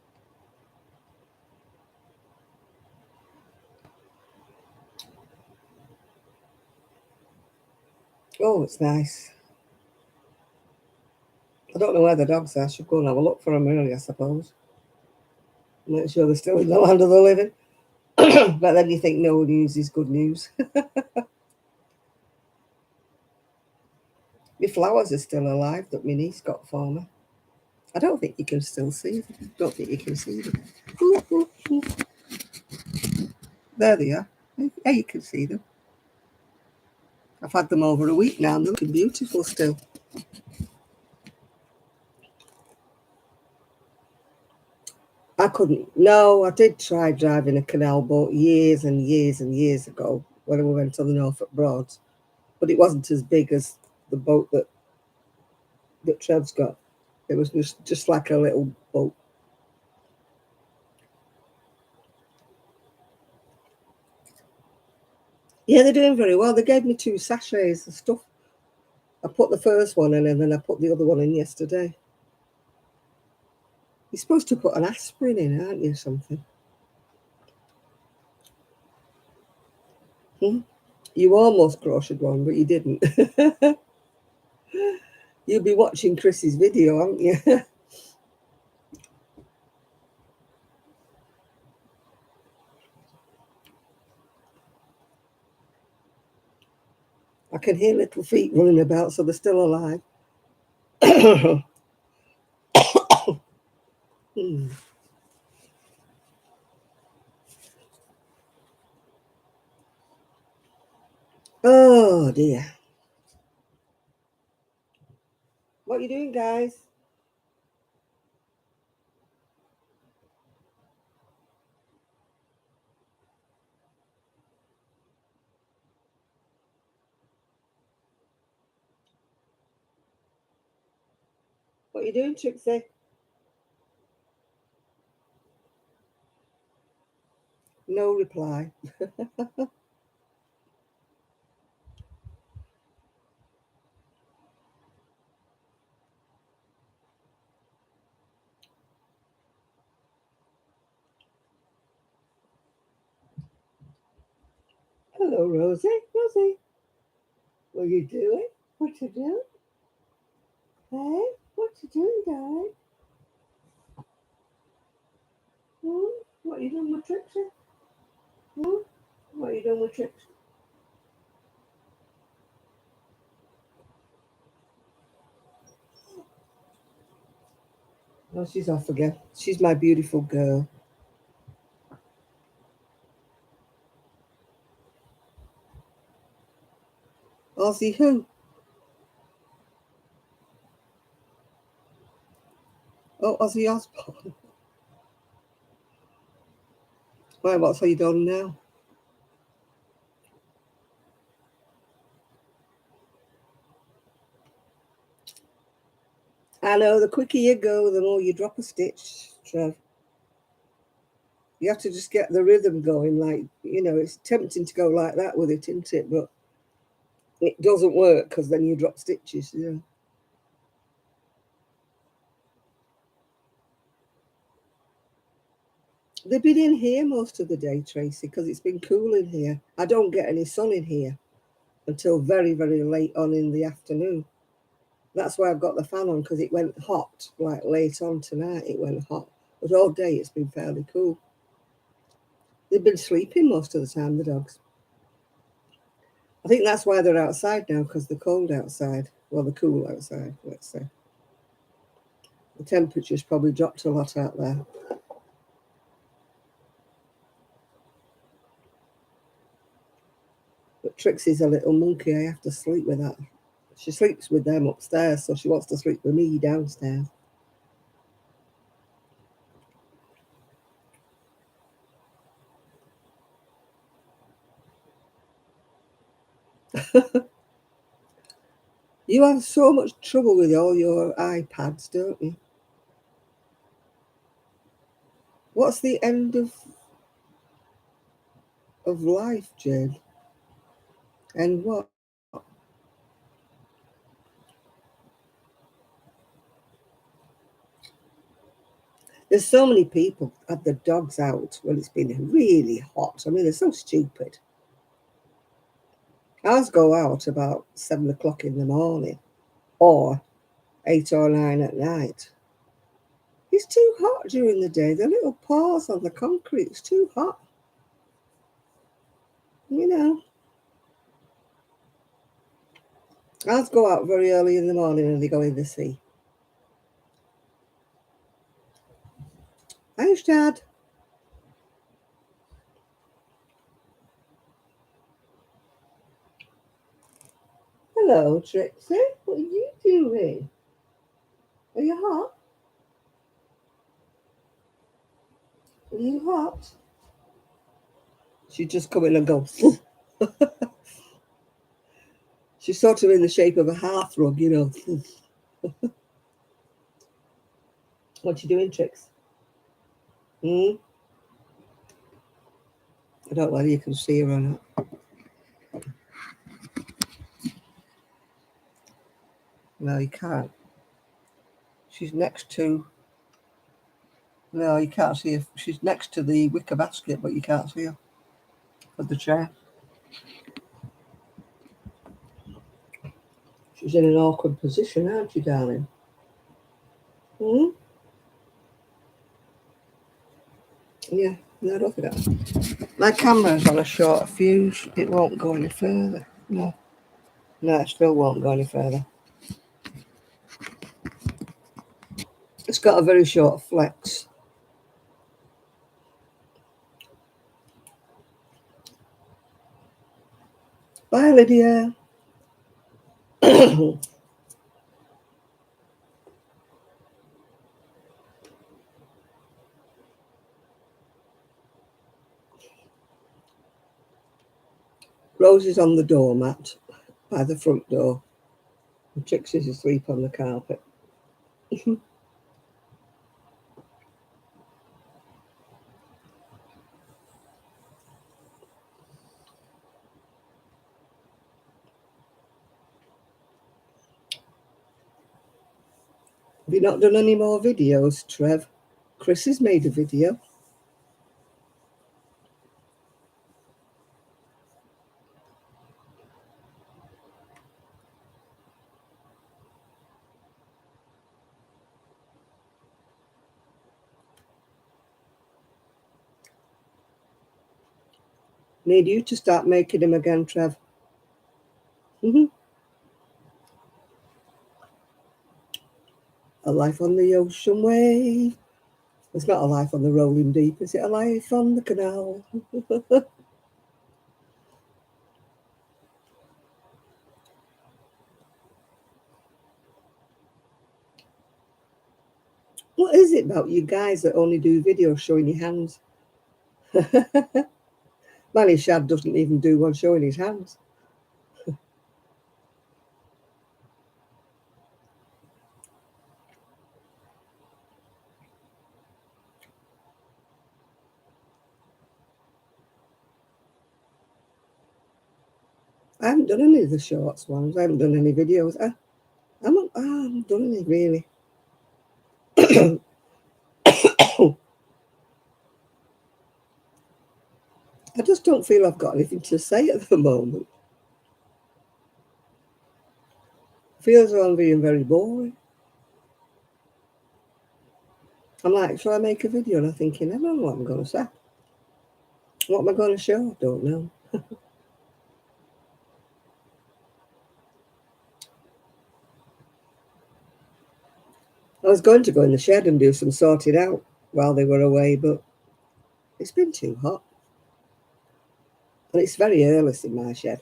Oh, it's nice. I don't know where the dogs are. I should go and have a look for them early, I suppose. Make sure they're still in the land of the living. But then you think no news is good news. My flowers are still alive that my niece got for me. I don't think you can still see them. Don't think you can see them. Ooh, ooh, ooh. There they are. Yeah, you can see them. I've had them over a week now and they're looking beautiful still. I couldn't. No, I did try driving a canal boat years and years and years ago when we went on the Norfolk Broads, but it wasn't as big as the boat that Trev's got. It was just like a little boat. Yeah, they're doing very well. They gave me 2 sachets of stuff. I put the first one in and then I put the other one in yesterday. You're supposed to put an aspirin in, aren't you, something? Hmm? You almost crocheted one, but you didn't. You'll be watching Chris's video, aren't you? I can hear little feet running about, so they're still alive. Hmm. Oh dear. What are you doing, guys? What are you doing, Trixie? No reply. Hello, Rosie. Rosie, what are you doing? What you doing? Hey, what you doing, darling? Hmm? What are you doing with Trixie? Hmm? What are you doing with Trixie? Oh, she's off again. She's my beautiful girl. Ozzy who? Oh, Ozzy Osbourne. Right, what's you done now? I know, the quicker you go, the more you drop a stitch, Trev. You have to just get the rhythm going, like, it's tempting to go like that with it, isn't it? But it doesn't work because then you drop stitches, They've been in here most of the day, Tracy, because it's been cool in here. I don't get any sun in here until very, very late on in the afternoon. That's why I've got the fan on, because it went hot, like late on tonight, it went hot. But all day it's been fairly cool. They've been sleeping most of the time, the dogs. I think that's why they're outside now, because they're cold outside. Well, they're cool outside, let's say. The temperature's probably dropped a lot out there. But Trixie's a little monkey. I have to sleep with her. She sleeps with them upstairs, so she wants to sleep with me downstairs. You have so much trouble with all your iPads, don't you? What's the end of life, Jane? And what? There's so many people have their dogs out when it's been really hot. I mean, they're so stupid. Ours go out about 7 o'clock in the morning or 8 or 9 at night. It's too hot during the day. The little paws on the concrete, it's too hot. You know, ours go out very early in the morning and they go in the sea. Thanks, Dad. Hello, Trixie. What are you doing? Are you hot? Are you hot? She'd just come in and go. She's sort of in the shape of a hearthrug. What you doing, Trix? Hmm? I don't know whether you can see her or not. No, you can't. She's next to... No, you can't see her. She's next to the wicker basket, but you can't see her for the chair. She's in an awkward position, aren't you, darling? Hmm? Yeah, no, I don't think that. My camera's on a short fuse. It won't go any further. No. No, it still won't go any further. It's got a very short flex. Bye, Lydia. Rose is on the doormat by the front door. And Trixie's asleep on the carpet. Have you not done any more videos, Trev? Chris has made a video. Need you to start making them again, Trev. A life on the ocean wave. It's not a life on the rolling deep, is it? A life on the canal. What is it about you guys that only do videos showing your hands? Manny Shad doesn't even do one showing his hands. I haven't done any of the shorts ones. I haven't done any videos. I haven't done any really. I just don't feel I've got anything to say at the moment. I feel as though I'm being very boring. I'm like, shall I make a video? And I'm thinking, I don't know what I'm going to say. What am I going to show? I don't know. I was going to go in the shed and do some sorting out while they were away, but it's been too hot. And it's very airless in my shed.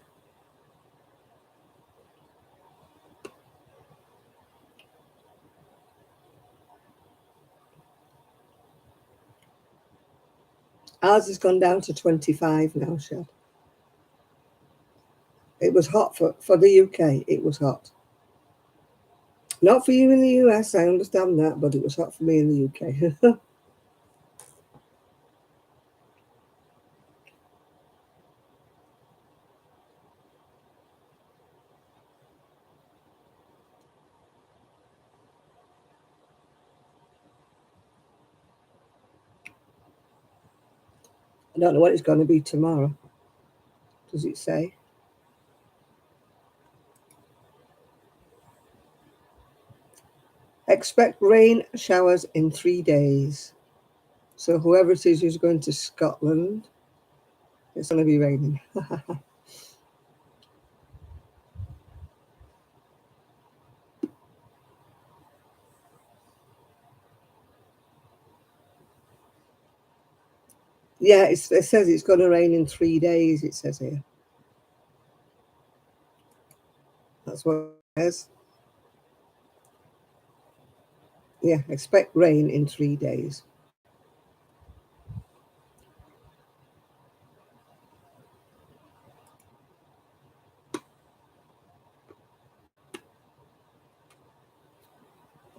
Ours has gone down to 25 now, shed. It was hot for the UK. It was hot. Not for you in the US, I understand that, but it was hot for me in the UK. I don't know what it's going to be tomorrow. Does it say? Expect rain showers in 3 days. So whoever it is who's going to Scotland, it's going to be raining. Yeah, it says it's going to rain in 3 days, it says here. That's what it says. Yeah, expect rain in 3 days.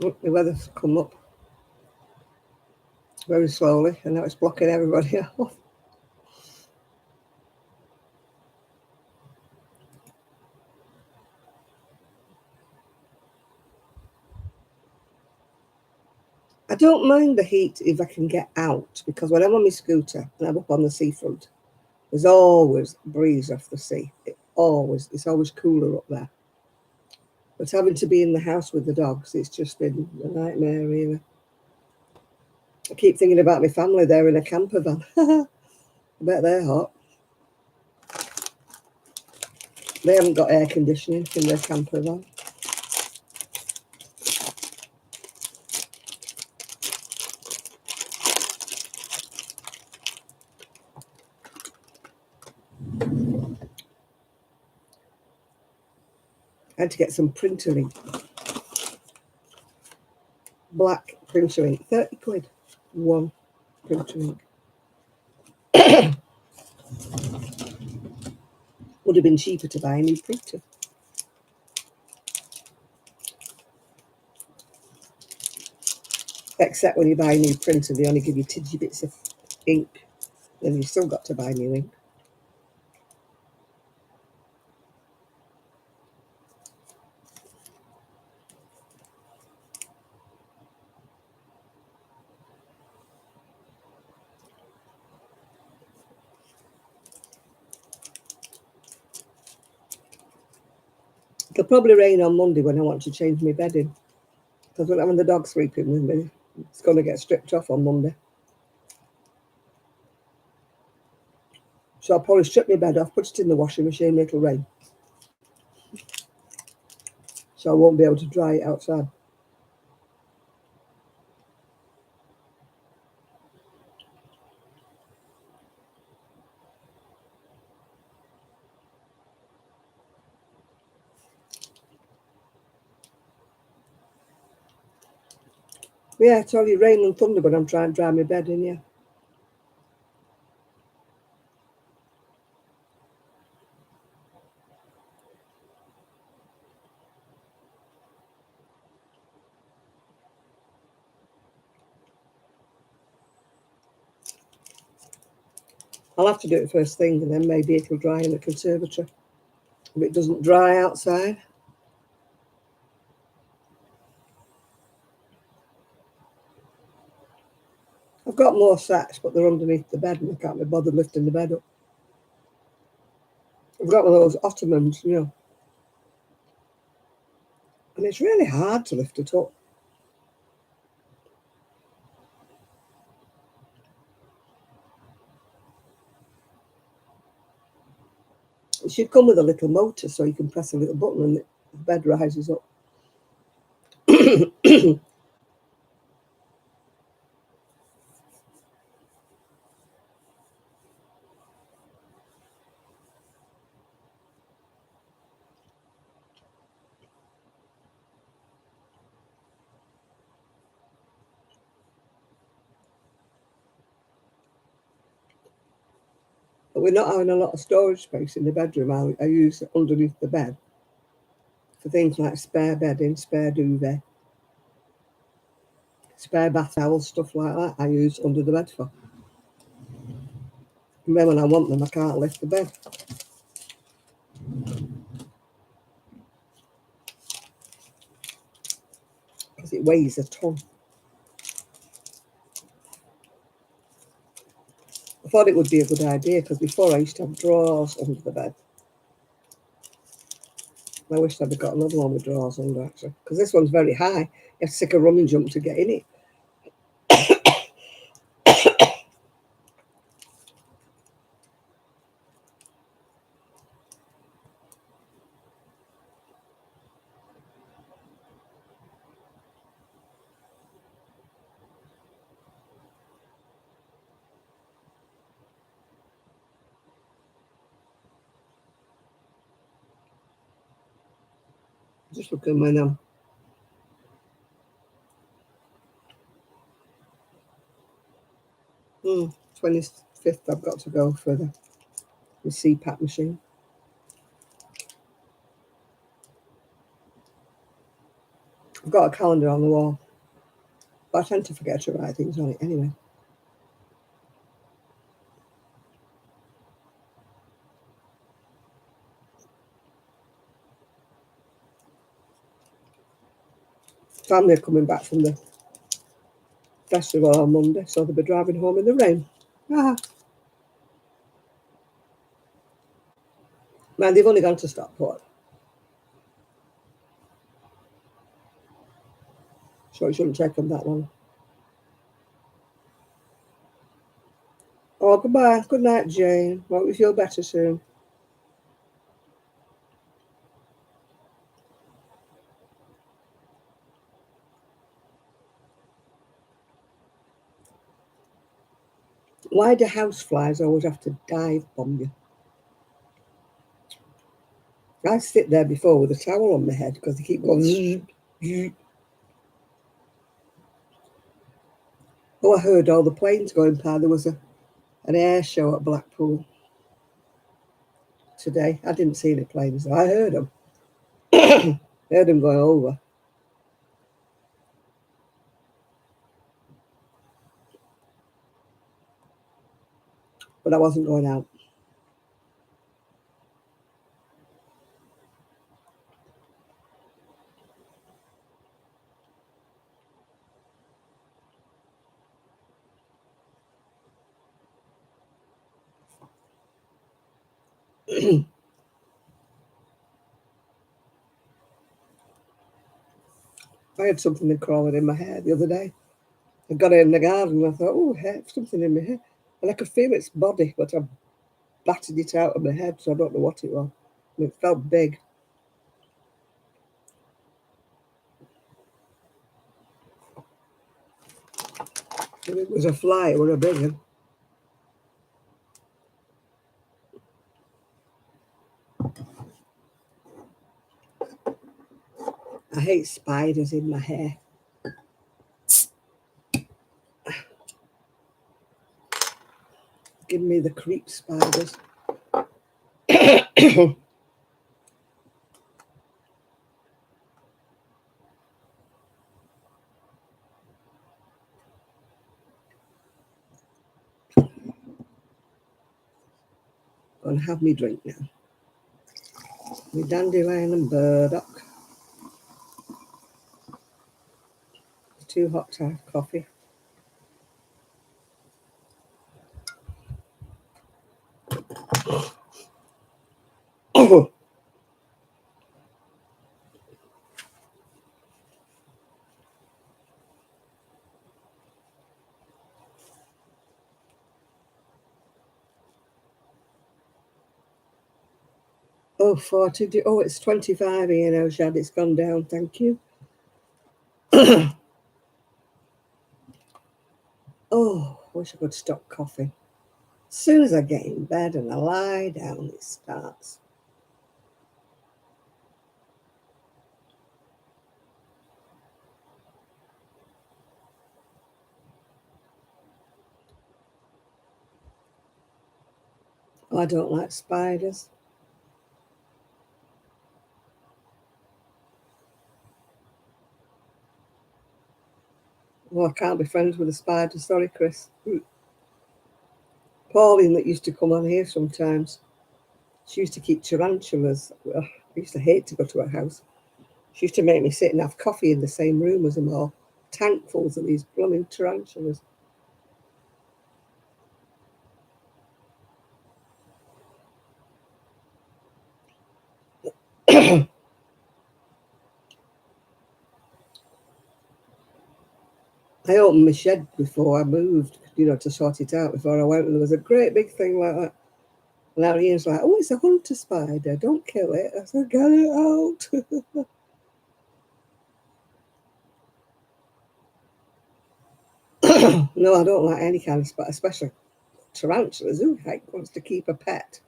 Look, the weather's come up very slowly, and now it's blocking everybody off. don't mind the heat if I can get out, because when I'm on my scooter and I'm up on the seafront, there's always a breeze off the sea. It's always cooler up there. But having to be in the house with the dogs, it's just been a nightmare, really. I keep thinking about my family there in a camper van. I bet they're hot. They haven't got air conditioning in their camper van. I had to get some printer ink. Black printer ink. 30 quid. One printer ink. Would have been cheaper to buy a new printer. Except when you buy a new printer, they only give you tidgy bits of ink. Then you've still got to buy new ink. It'll probably rain on Monday when I want to change my bedding. Because when I'm the dog sleeping with me, it's going to get stripped off on Monday. So I'll probably strip my bed off, put it in the washing machine, it'll rain. So I won't be able to dry it outside. Yeah, it's only rain and thunder when I'm trying to dry my bed in, yeah. I'll have to do it first thing and then maybe it'll dry in the conservatory. If it doesn't dry outside. I've got more sacks, but they're underneath the bed and I can't be bothered lifting the bed up. I've got one of those ottomans, and it's really hard to lift it up. It should come with a little motor so you can press a little button and the bed rises up. But we're not having a lot of storage space in the bedroom. I use it underneath the bed for things like spare bedding, spare duvet, spare bath towels, stuff like that. I use under the bed for. And then when I want them, I can't lift the bed because it weighs a ton. I thought it would be a good idea because before I used to have drawers under the bed. I wish I'd have got another one with drawers under, actually, because this one's very high. You have to take a running jump to get in it. Just looking when I'm 25th, I've got to go for the CPAP machine. I've got a calendar on the wall, but I tend to forget to write things on it anyway. Family are coming back from the festival on Monday, so they'll be driving home in the rain. Ah, man, they've only gone to Stockport, so it shouldn't take them that long. Oh, goodbye. Good night, Jane. Hope you feel better soon. Why do houseflies always have to dive bomb you? I sit there before with a towel on my head because they keep going. Zzz, zzz. Oh, I heard all the planes going by. There was an air show at Blackpool today. I didn't see any planes. I heard them. Heard them going over, but I wasn't going out. I had something crawling in my hair the other day. I got it in the garden and I thought, oh, hair, something in my hair. And I could feel its body, but I batted it out of my head, so I don't know what it was. And it felt big. If it was a fly, it was a big one. I hate spiders in my hair. Give me the creep spiders. Gonna have me drink now. My dandelion and burdock. Too hot to have coffee. Oh, 40. Oh, it's 25 here now, Shad. It's gone down. Thank you. Oh, wish I could stop coughing. As soon as I get in bed and I lie down, it starts. Oh, I don't like spiders. Oh, I can't be friends with a spider. Sorry, Chris. Pauline, that used to come on here sometimes, she used to keep tarantulas. Ugh, I used to hate to go to her house. She used to make me sit and have coffee in the same room as them all. Tankfuls of these blooming tarantulas. I opened my shed before I moved, to sort it out before I went, and there was a great big thing like that. And now Ian's like, oh, it's a hunter spider, don't kill it. I said, get it out. No, I don't like any kind of spider, especially tarantulas. Who the heck wants to keep a pet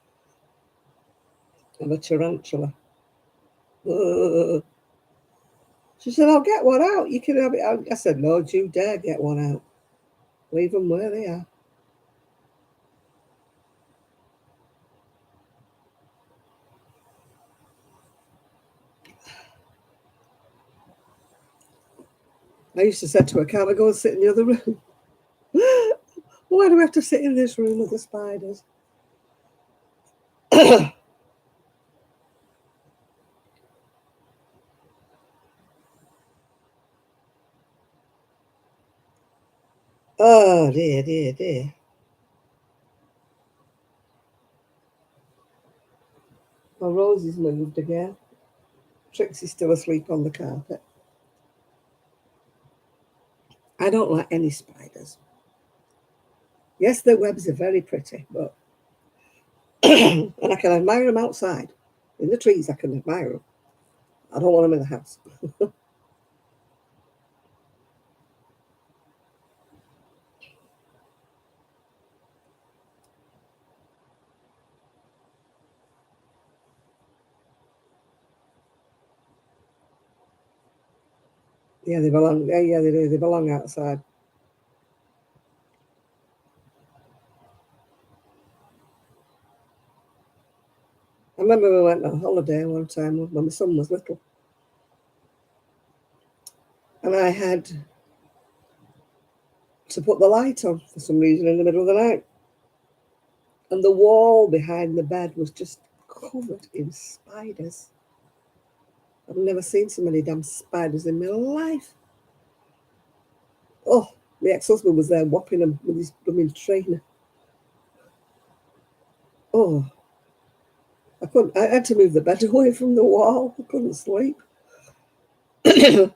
of a tarantula? Ugh. She said, I'll get one out. You can have it out. I said, no, do you dare get one out. Leave them where they are. I used to say to her, can't I go and sit in the other room? Why do we have to sit in this room with the spiders? Oh dear, dear, dear. Well, Rosie's moved again. Trixie's still asleep on the carpet. I don't like any spiders. Yes, their webs are very pretty, but and I can admire them outside. In the trees, I can admire them. I don't want them in the house. Yeah, they belong. Yeah, they do. They belong outside. I remember we went on holiday one time when my son was little, and I had to put the light on for some reason in the middle of the night, and the wall behind the bed was just covered in spiders. I've never seen so many damn spiders in my life. Oh, the ex-husband was there whopping them with his blooming trainer. Oh, I couldn't. I had to move the bed away from the wall. I couldn't sleep. And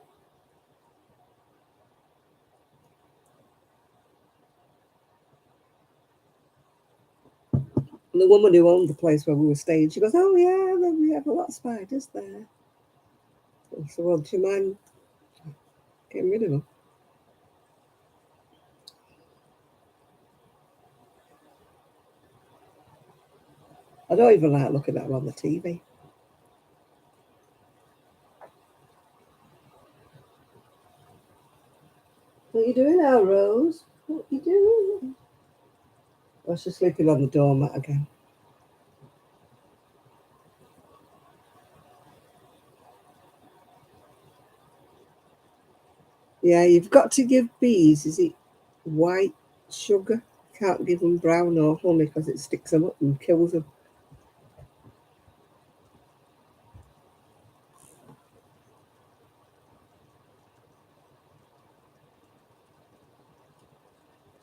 the woman who owned the place where we were staying, she goes, "Oh yeah, we have a lot of spiders there." I said, "Well, do you mind getting rid of them?" I don't even like looking at them on the TV. What are you doing now, Rose? What are you doing? Oh, she's sleeping on the doormat again. Yeah, you've got to give bees, is it white sugar? Can't give them brown or honey because it sticks them up and kills them.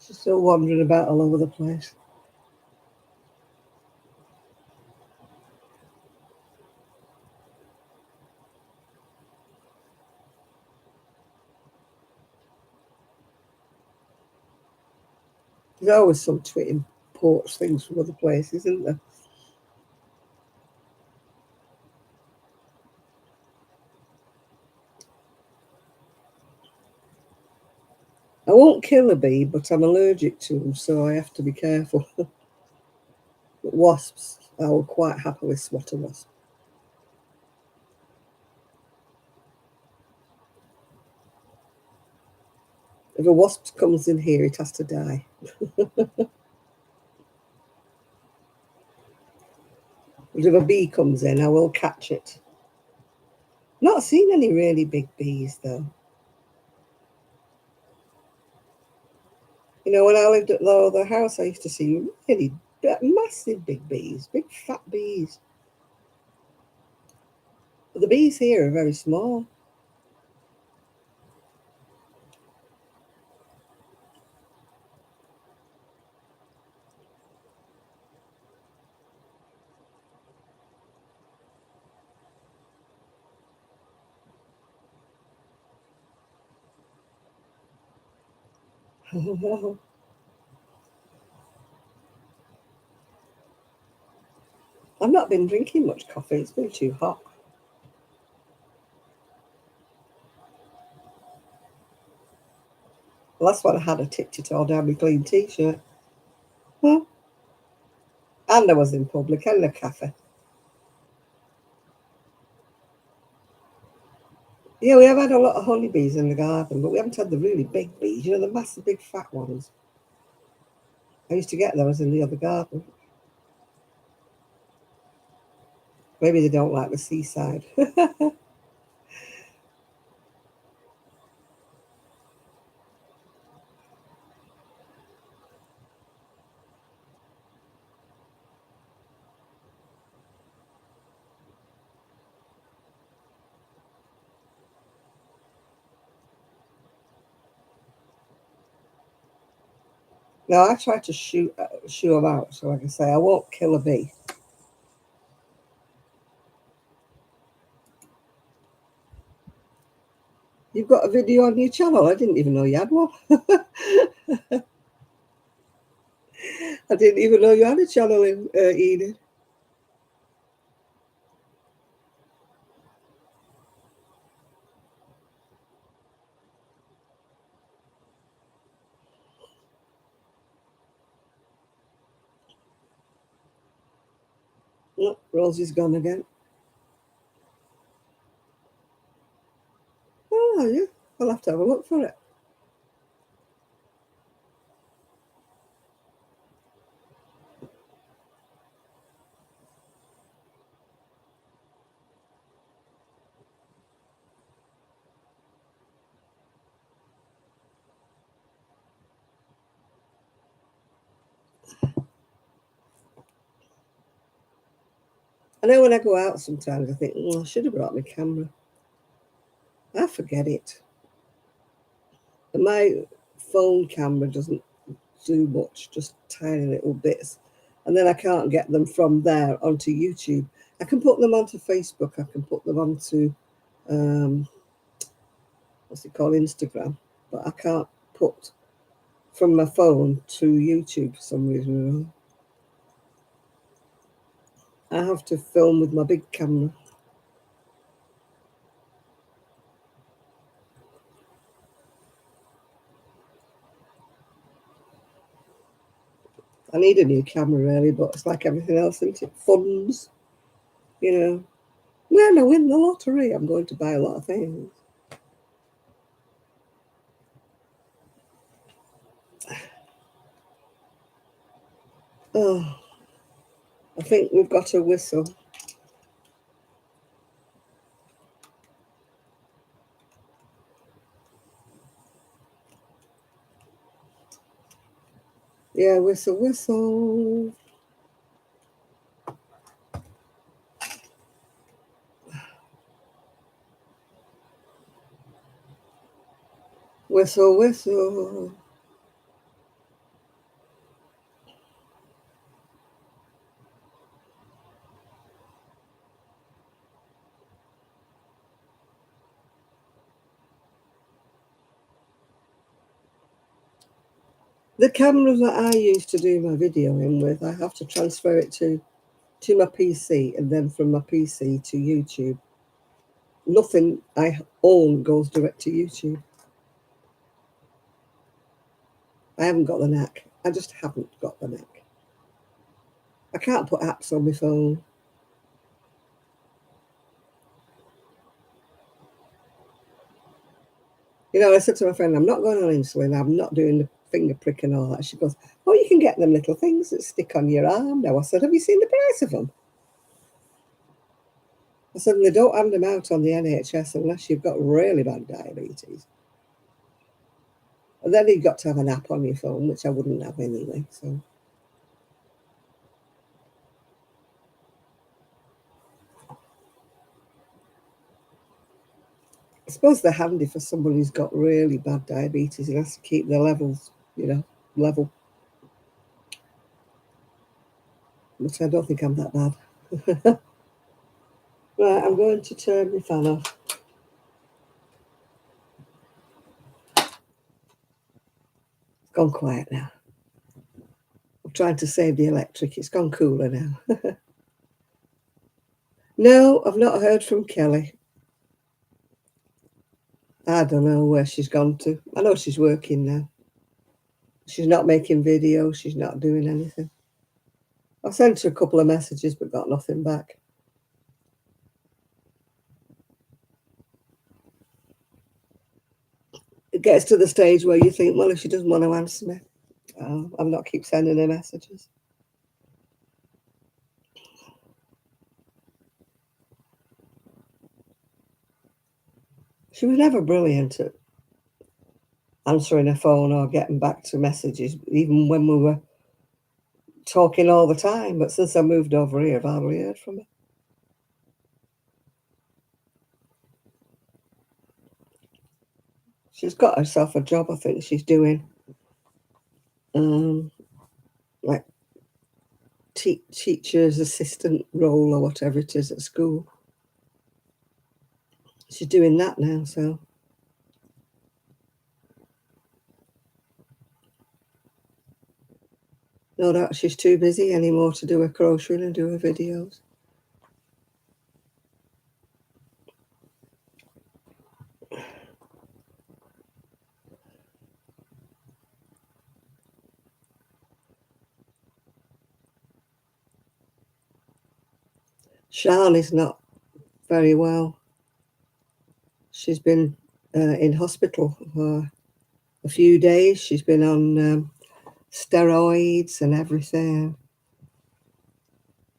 She's still wandering about all over the place. There's always some twitting porch things from other places, isn't there? I won't kill a bee, but I'm allergic to them, so I have to be careful. But wasps, I will quite happily swat a wasp. If a wasp comes in here, it has to die. But if a bee comes in, I will catch it. Not seen any really big bees though. You know, when I lived at the other house, I used to see really massive big bees, big fat bees. But the bees here are very small. I've not been drinking much coffee. It's been too hot. The last one I had, I tipped it all down my clean t-shirt. Well, and I was in public and a cafe. Yeah, we have had a lot of honeybees in the garden, but we haven't had the really big bees, you know, the massive big fat ones. I used to get those in the other garden. Maybe they don't like the seaside. Now I try to shoo them out. So like I say, I won't kill a bee. You've got a video on your channel. I didn't even know you had one. I didn't even know you had a channel in Enid. Oh, Rosie's gone again. Oh, yeah. I'll have to have a look for it. I know when I go out sometimes I think, I should have brought my camera. I forget it. And my phone camera doesn't do much, just tiny little bits. And then I can't get them from there onto YouTube. I can put them onto Facebook. I can put them onto, um, what's it called, Instagram. But I can't put from my phone to YouTube for some reason. I have to film with my big camera. I need a new camera really, but it's like everything else, isn't it? Funds, you know. When I win the lottery, I'm going to buy a lot of things. Oh, I think we've got a whistle. Yeah, whistle, whistle. Whistle, whistle. The camera that I use to do my videoing with, I have to transfer it to my PC and then from my PC to YouTube. Nothing I own goes direct to YouTube. I haven't got the knack. I just haven't got the knack. I can't put apps on my phone. You know, I said to my friend, I'm not going on insulin. I'm not doing the finger prick and all that. She goes, oh, you can get them little things that stick on your arm now. I said, have you seen the price of them? I said, they don't hand them out on the NHS unless you've got really bad diabetes. And then you've got to have an app on your phone, which I wouldn't have anyway. So I suppose they're handy for someone who's got really bad diabetes and has to keep their levels, level. But I don't think I'm that bad. Right, I'm going to turn my fan off. It's gone quiet now. I'm trying to save the electric. It's gone cooler now. No, I've not heard from Kelly. I don't know where she's gone to. I know she's working now. She's not making videos. She's not doing anything. I sent her a couple of messages but got nothing back. It gets to the stage where you think, well, if she doesn't want to answer me, I'll not keep sending her messages. She was never brilliant at answering her phone or getting back to messages, even when we were talking all the time. But since I moved over here, I've hardly heard from her. She's got herself a job, I think she's doing. like teacher's assistant role or whatever it is at school. She's doing that now, so no doubt she's too busy anymore to do her crocheting and do her videos. Sian is not very well. She's been in hospital for a few days. She's been on steroids and everything.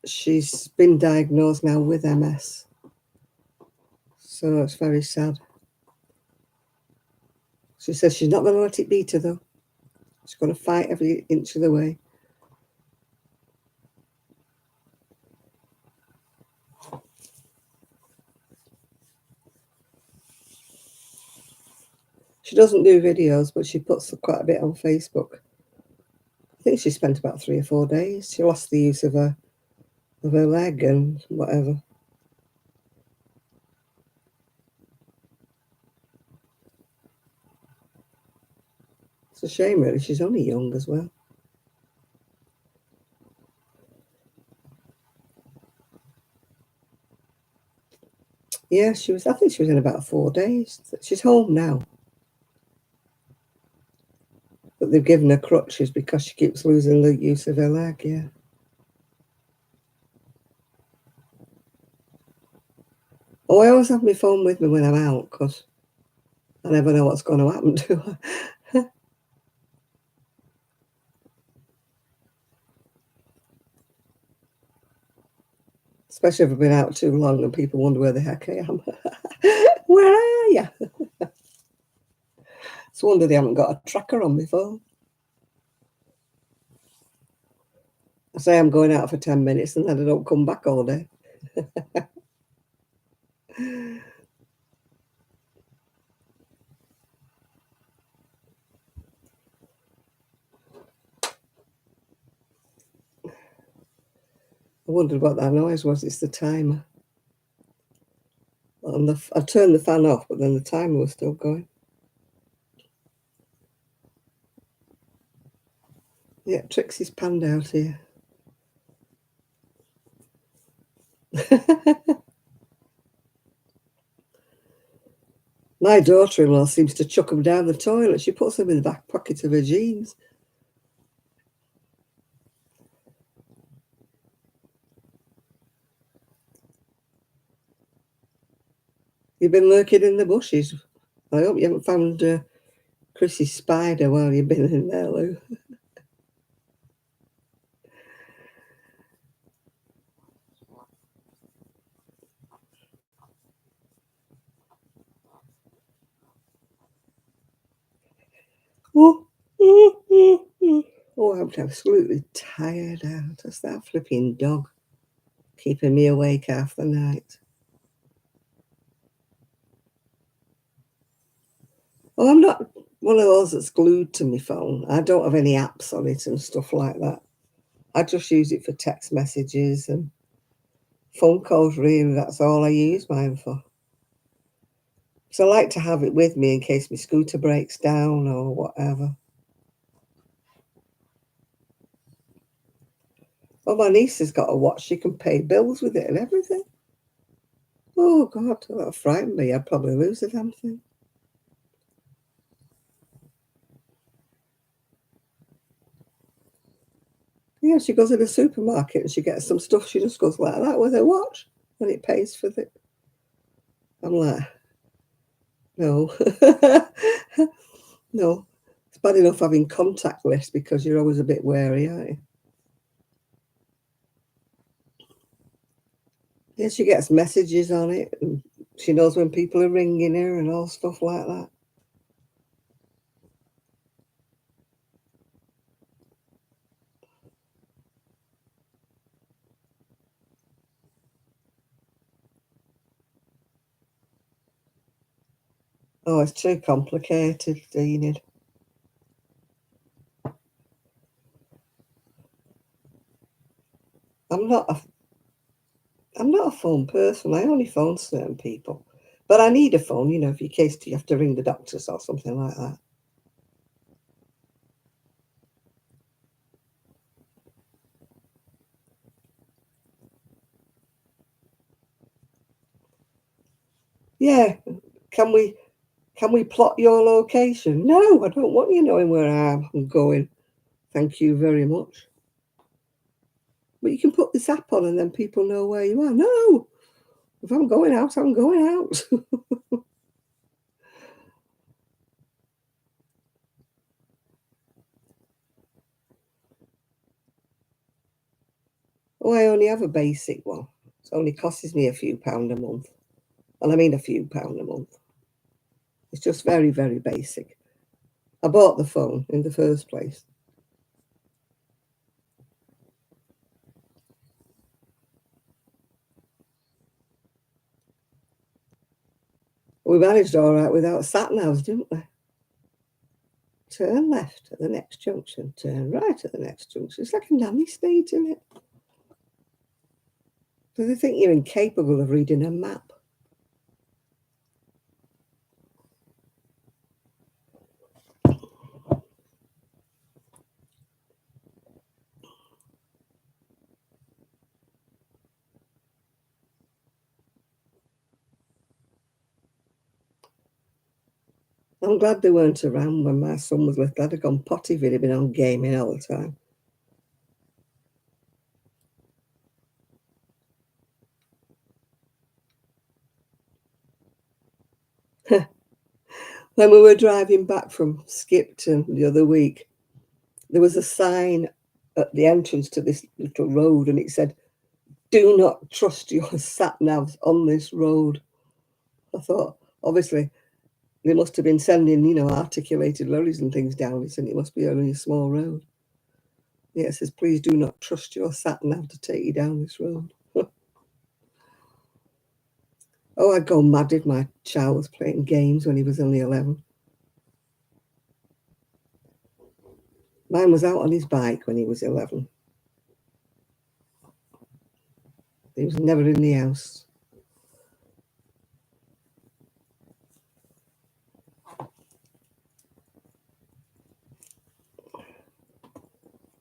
She's been diagnosed now with MS. So it's very sad. She says she's not going to let it beat her, though. She's going to fight every inch of the way. She doesn't do videos, but she puts quite a bit on Facebook. I think she spent about 3 or 4 days. She lost the use of her leg and whatever. It's a shame, really. She's only young as well. Yeah, I think she was in about 4 days. She's home now. But they've given her crutches because she keeps losing the use of her leg, yeah. Oh, I always have my phone with me when I'm out because I never know what's going to happen to her. Especially if I've been out too long and people wonder where the heck I am. Where are you? It's a wonder they haven't got a tracker on my phone. I say I'm going out for 10 minutes and then I don't come back all day. I wondered what that noise was. It's the timer. I turned the fan off, but then the timer was still going. Yeah, Trixie's panned out here. My daughter-in-law seems to chuck them down the toilet. She puts them in the back pocket of her jeans. You've been lurking in the bushes. I hope you haven't found Chrissy's spider while you've been in there, Lou. Oh, I'm absolutely tired out. That's that flipping dog keeping me awake half the night. Oh, I'm not one of those that's glued to my phone. I don't have any apps on it and stuff like that. I just use it for text messages and phone calls, really. That's all I use mine for. So I like to have it with me in case my scooter breaks down or whatever. Well, my niece has got a watch. She can pay bills with it and everything. Oh, God, that'll frighten me. I'd probably lose the damn thing. Yeah, she goes in the supermarket and she gets some stuff. She just goes like that with her watch and it pays for it. I'm like, no. No. It's bad enough having contact lists because you're always a bit wary, aren't you? Yeah, she gets messages on it and she knows when people are ringing her and all stuff like that. Oh, it's too complicated, Enid. I'm not a phone person. I only phone certain people. But I need a phone, if in case you have to ring the doctors or something like that. Yeah. Can we plot your location? No, I don't want you knowing where I'm going. Thank you very much. But you can put this app on and then people know where you are. No, if I'm going out, I'm going out. Oh, I only have a basic one. It only costs me a few pound a month. Well, I mean a few pound a month. It's just very, very basic. I bought the phone in the first place. We managed all right without sat navs, didn't we? Turn left at the next junction, turn right at the next junction. It's like a nanny state, isn't it? Do they think you're incapable of reading a map? I'm glad they weren't around when my son was little. I'd have gone potty if he'd have been on gaming all the time. When we were driving back from Skipton the other week, there was a sign at the entrance to this little road and it said, "Do not trust your sat navs on this road." I thought, obviously, they must have been sending, articulated lorries and things down it, and it must be only a small road. Yeah, it says, "Please do not trust your sat nav to take you down this road." Oh, I'd go mad if my child was playing games when he was only 11. Mine was out on his bike when he was 11. He was never in the house.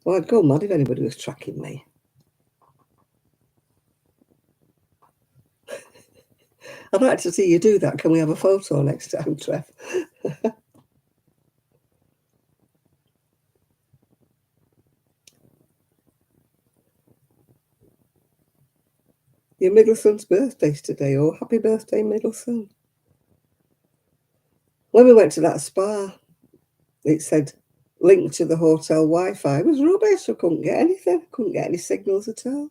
Well, I'd go mad if anybody was tracking me. I'd like to see you do that. Can we have a photo next time, Trev? Your middle son's birthday's today. Oh, happy birthday, middle son. When we went to that spa, it said linked to the hotel Wi-Fi. It was rubbish. I couldn't get anything. Couldn't get any signals at all.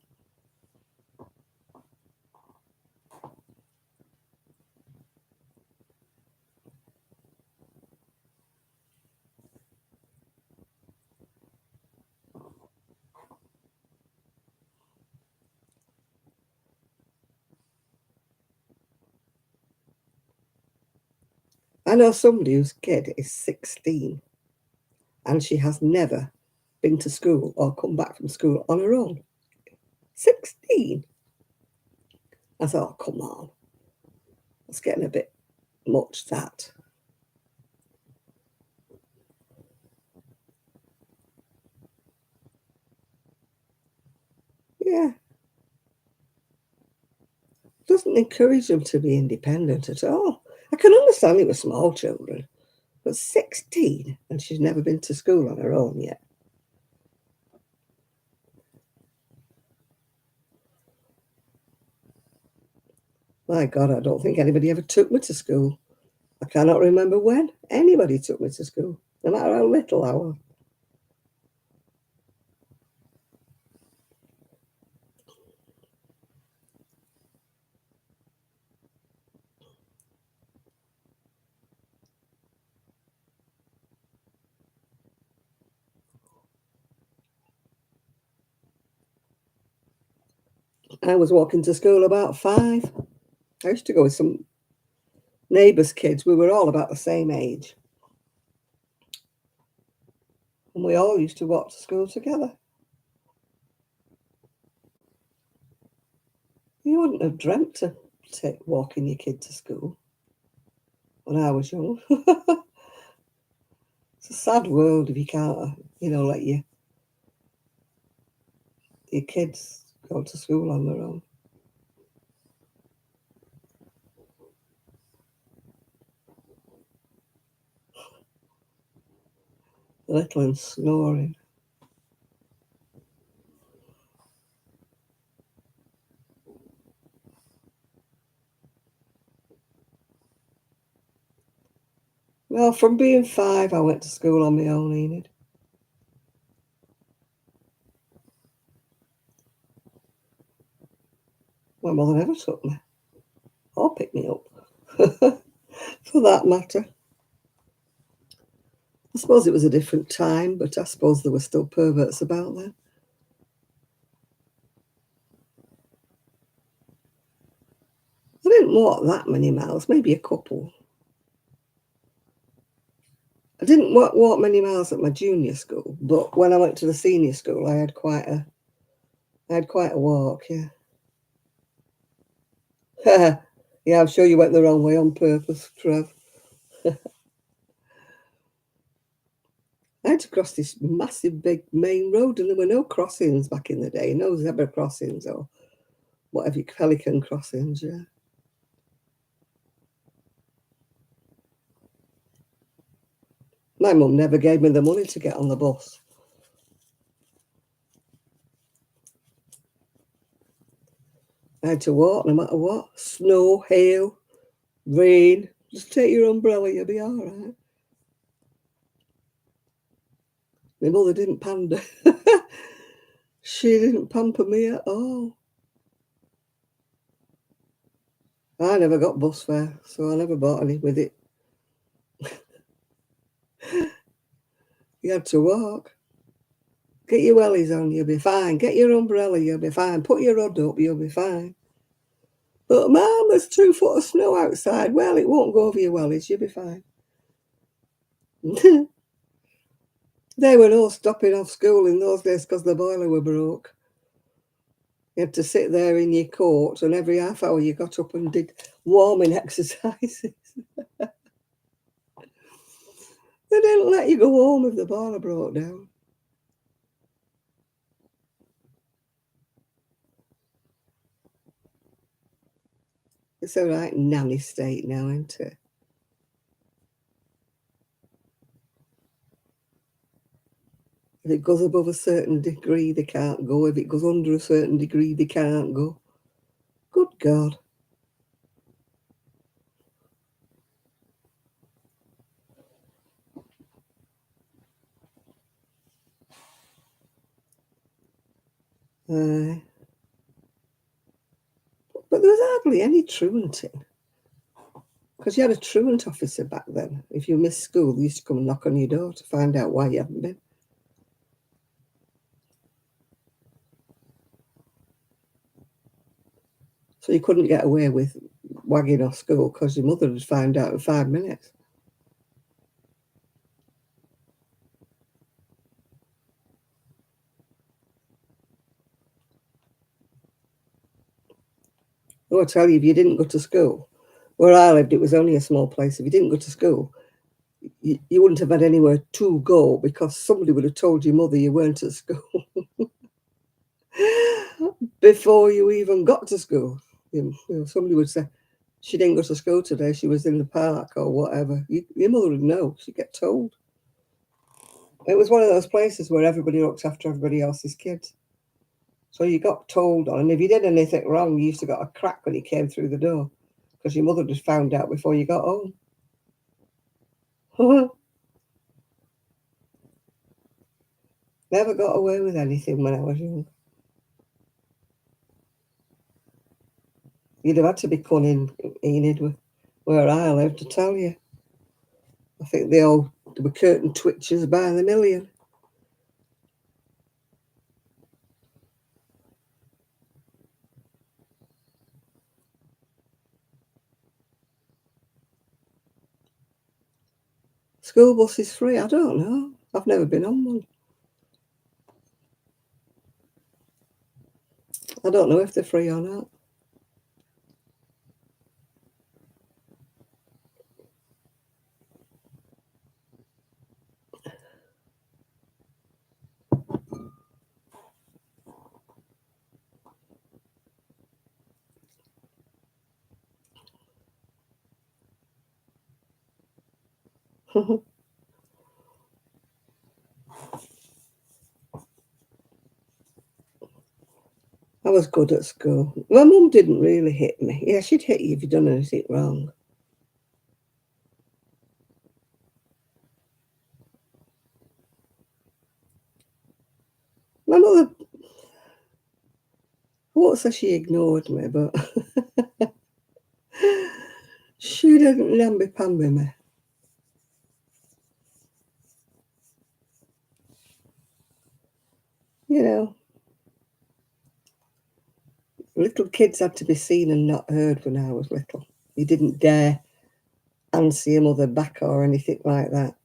I know somebody whose kid is 16 and she has never been to school or come back from school on her own. 16. I thought, oh, come on. It's getting a bit much, that. Yeah. Doesn't encourage them to be independent at all. I can understand it with small children, but 16 and she's never been to school on her own yet. My God, I don't think anybody ever took me to school. I cannot remember when anybody took me to school, no matter how little I was. I was walking to school about 5. I used to go with some neighbours' kids. We were all about the same age. And we all used to walk to school together. You wouldn't have dreamt to walking your kid to school when I was young. It's a sad world if you can't, let your kids go to school on their own. The little and snoring. Well, from being 5, I went to school on my own, Enid. My mother never took me or picked me up, for that matter. I suppose it was a different time, but I suppose there were still perverts about then. I didn't walk that many miles, maybe a couple. I didn't walk many miles at my junior school, but when I went to the senior school, I had quite a walk. Yeah, yeah. I'm sure you went the wrong way on purpose, Trev. I had to cross this massive, big main road, and there were no crossings back in the day, no zebra crossings or whatever, pelican crossings. Yeah, my mum never gave me the money to get on the bus. I had to walk no matter what, snow, hail, rain. Just take your umbrella, you'll be all right. My mother didn't pander. She didn't pamper me at all. I never got bus fare, so I never bought any with it. You had to walk. Get your wellies on, you'll be fine. Get your umbrella, you'll be fine. Put your hood up, you'll be fine. But, Mum, there's 2 foot of snow outside. Well, it won't go over your wellies, you'll be fine. They were all stopping off school in those days because the boiler were broke. You had to sit there in your coat, and every half hour you got up and did warming exercises. They didn't let you go home if the boiler broke down. It's a right nanny state now, isn't it? If it goes above a certain degree, they can't go. If it goes under a certain degree, they can't go. Good God. But there was hardly any truanting. Because you had a truant officer back then. If you missed school, they used to come and knock on your door to find out why you hadn't been. So you couldn't get away with wagging off school because your mother had found out in 5 minutes. Oh, I tell you, if you didn't go to school, where I lived, it was only a small place. If you didn't go to school, you wouldn't have had anywhere to go because somebody would have told your mother you weren't at school before you even got to school. Somebody would say, she didn't go to school today, she was in the park or whatever. Your mother would know, she'd get told. It was one of those places where everybody looked after everybody else's kids. So you got told on, and if you did anything wrong, you used to got a crack when you came through the door because your mother just found out before you got home. Never got away with anything when I was young. You'd have had to be cunning, Enid, where I lived, to tell you. I think they were curtain twitchers by the million. School bus is free? I don't know. I've never been on one. I don't know if they're free or not. I was good at school. My mum didn't really hit me. Yeah, she'd hit you if you'd done anything wrong. My mother, I won't say she ignored me, but she didn't namby-pamby me. You know, little kids had to be seen and not heard when I was little. You didn't dare answer your mother back or anything like that.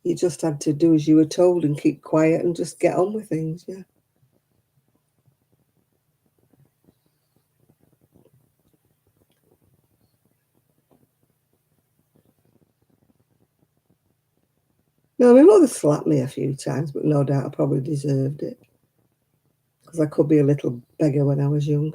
You just had to do as you were told and keep quiet and just get on with things, yeah. No, my mother slapped me a few times, but no doubt I probably deserved it because I could be a little beggar when I was young.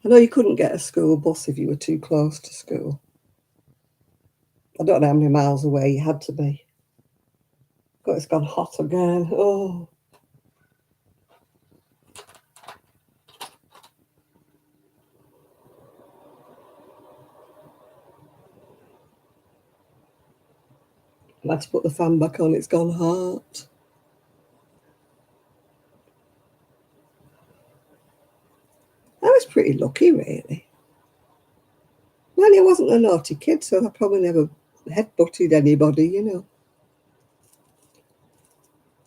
I know you couldn't get a school bus if you were too close to school. I don't know how many miles away you had to be. God, it's gone hot again. Oh, I had to put the fan back on. It's gone hot. I was pretty lucky, really. Well, I wasn't a naughty kid, so I probably never headbutted anybody. I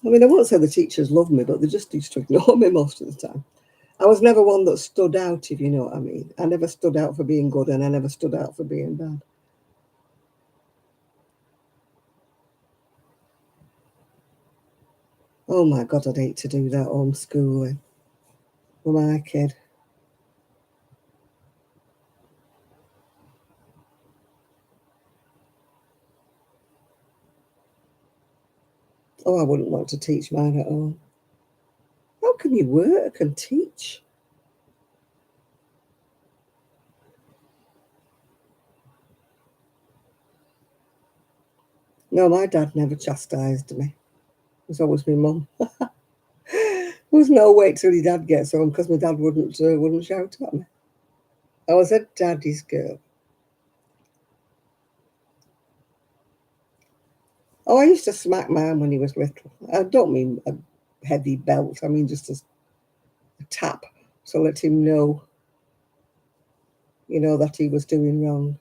mean, I won't say the teachers loved me, but they just used to ignore me most of the time. I was never one that stood out, if you know what I mean. I never stood out for being good and I never stood out for being bad. Oh my God, I'd hate to do that homeschooling with my kid. Oh, I wouldn't want to teach mine at home. How can you work and teach? No, my dad never chastised me. It was always my mum. There was no wait till your dad gets home because my dad wouldn't shout at me. I was a daddy's girl. Oh, I used to smack mine when he was little. I don't mean a heavy belt. I mean just a tap to let him know, that he was doing wrong.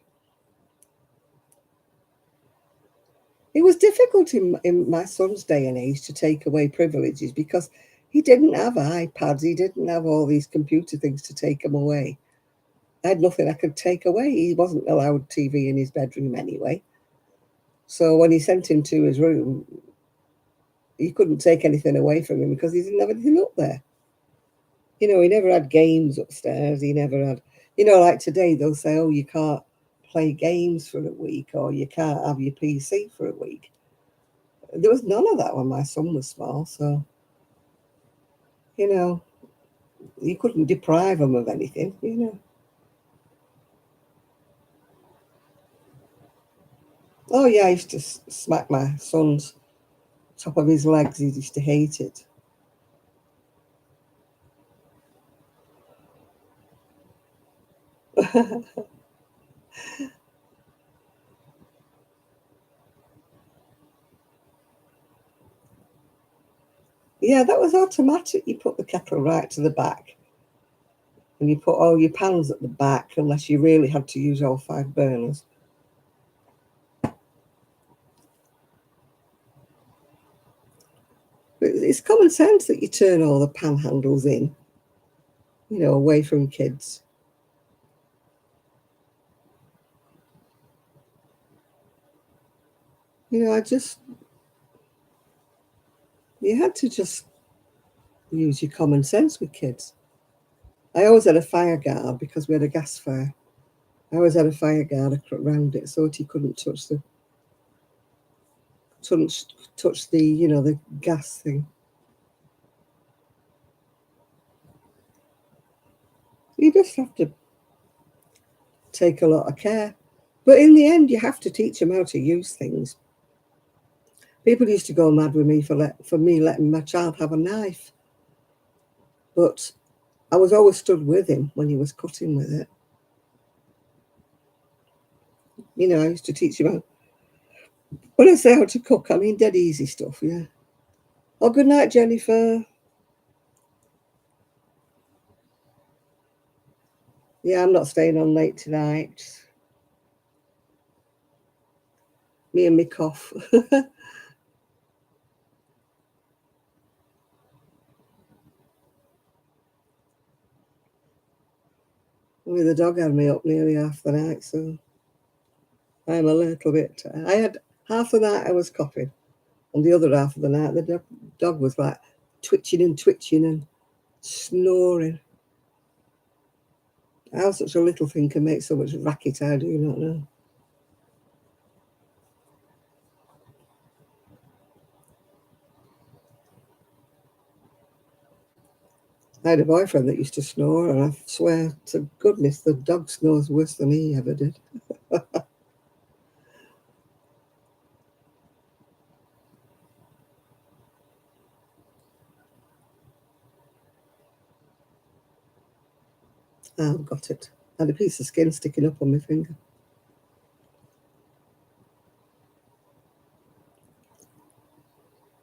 It was difficult in my son's day and age to take away privileges because he didn't have iPads, he didn't have all these computer things to take him away. I had nothing I could take away. He wasn't allowed TV in his bedroom anyway. So when he sent him to his room, you couldn't take anything away from him because he didn't have anything up there. He never had games upstairs. He never had, like today, they'll say, oh, you can't play games for a week or you can't have your PC for a week. There was none of that when my son was small. So, you know, you couldn't deprive him of anything. Oh, yeah, I used to smack my son's top of his legs. He used to hate it. Yeah, that was automatic. You put the kettle right to the back and you put all your pans at the back unless you really had to use all 5 burners. But it's common sense that you turn all the pan handles in, away from kids. You had to just use your common sense with kids. I always had a fire guard because we had a gas fire. I always had a fire guard around it so that he couldn't touch the gas thing. You just have to take a lot of care. But in the end, you have to teach them how to use things. People used to go mad with me for me letting my child have a knife. But I was always stood with him when he was cutting with it. I used to teach him how. When I say how to cook, I mean dead easy stuff, yeah. Oh, good night, Jennifer. Yeah, I'm not staying on late tonight. Me and me cough. Well, the dog had me up nearly half the night, so I'm a little bit. I had half the night I was coughing, and the other half of the night the dog was like twitching and snoring. How such a little thing can make so much racket, I do not know. I had a boyfriend that used to snore, and I swear to goodness the dog snores worse than he ever did. Oh, got it. I had a piece of skin sticking up on my finger.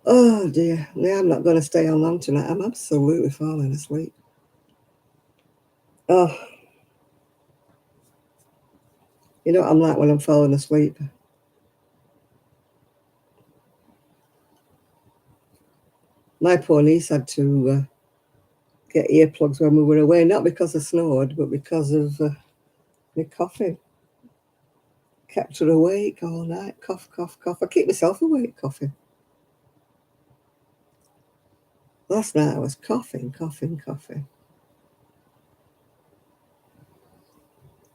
Oh dear. Yeah, I'm not going to stay on long tonight. I'm absolutely falling asleep. Oh, you know what I'm like when I'm falling asleep? My poor niece had to get earplugs when we were away, not because I snored, but because of my coughing. Kept her awake all night. Cough, cough, cough. I keep myself awake coughing. Last night I was coughing, coughing, coughing.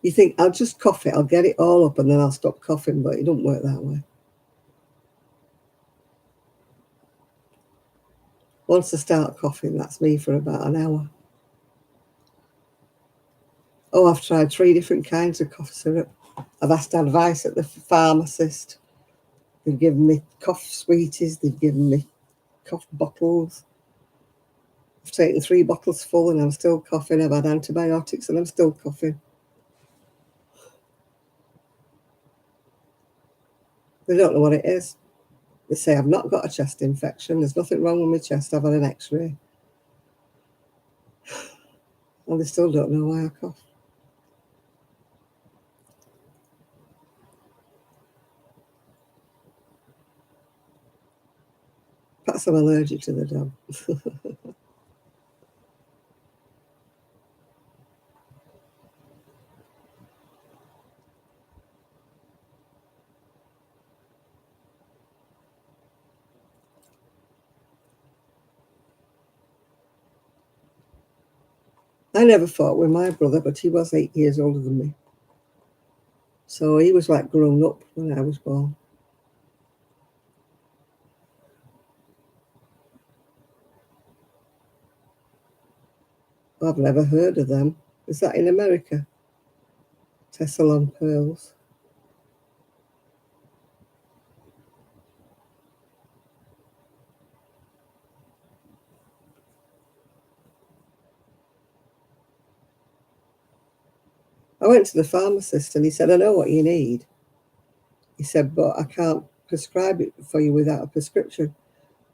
You think, I'll just cough it, I'll get it all up and then I'll stop coughing, but it don't work that way. Once I start coughing, that's me for about an hour. Oh, I've tried 3 different kinds of cough syrup. I've asked advice at the pharmacist. They've given me cough sweeties, they've given me cough bottles. I've taken 3 bottles full and I'm still coughing. I've had antibiotics and I'm still coughing. They don't know what it is. They say I've not got a chest infection. There's nothing wrong with my chest. I've had an x-ray. And they still don't know why I cough. Perhaps I'm allergic to the dog. I never fought with my brother, but he was 8 years older than me. So he was like grown up when I was born. I've never heard of them. Is that in America? Tessalon pearls. I went to the pharmacist and he said, I know what you need. He said, but I can't prescribe it for you without a prescription.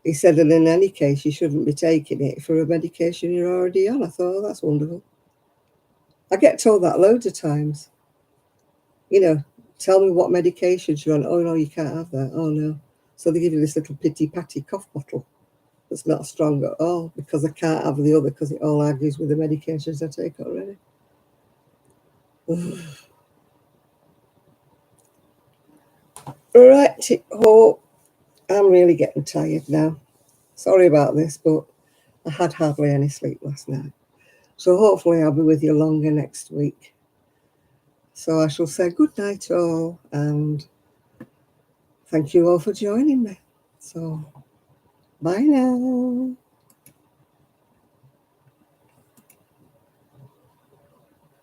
He said, and in any case, you shouldn't be taking it for a medication you're already on. I thought, oh, that's wonderful. I get told that loads of times. You know, tell me what medications you're on. Oh, no, you can't have that. Oh, no. So they give you this little pitty-patty cough bottle that's not strong at all because I can't have the other because it all argues with the medications I take already. Right, oh, I'm really getting tired now. Sorry about this, but I had hardly any sleep last night. So hopefully I'll be with you longer next week. So I shall say good night all, and thank you all for joining me. So bye now.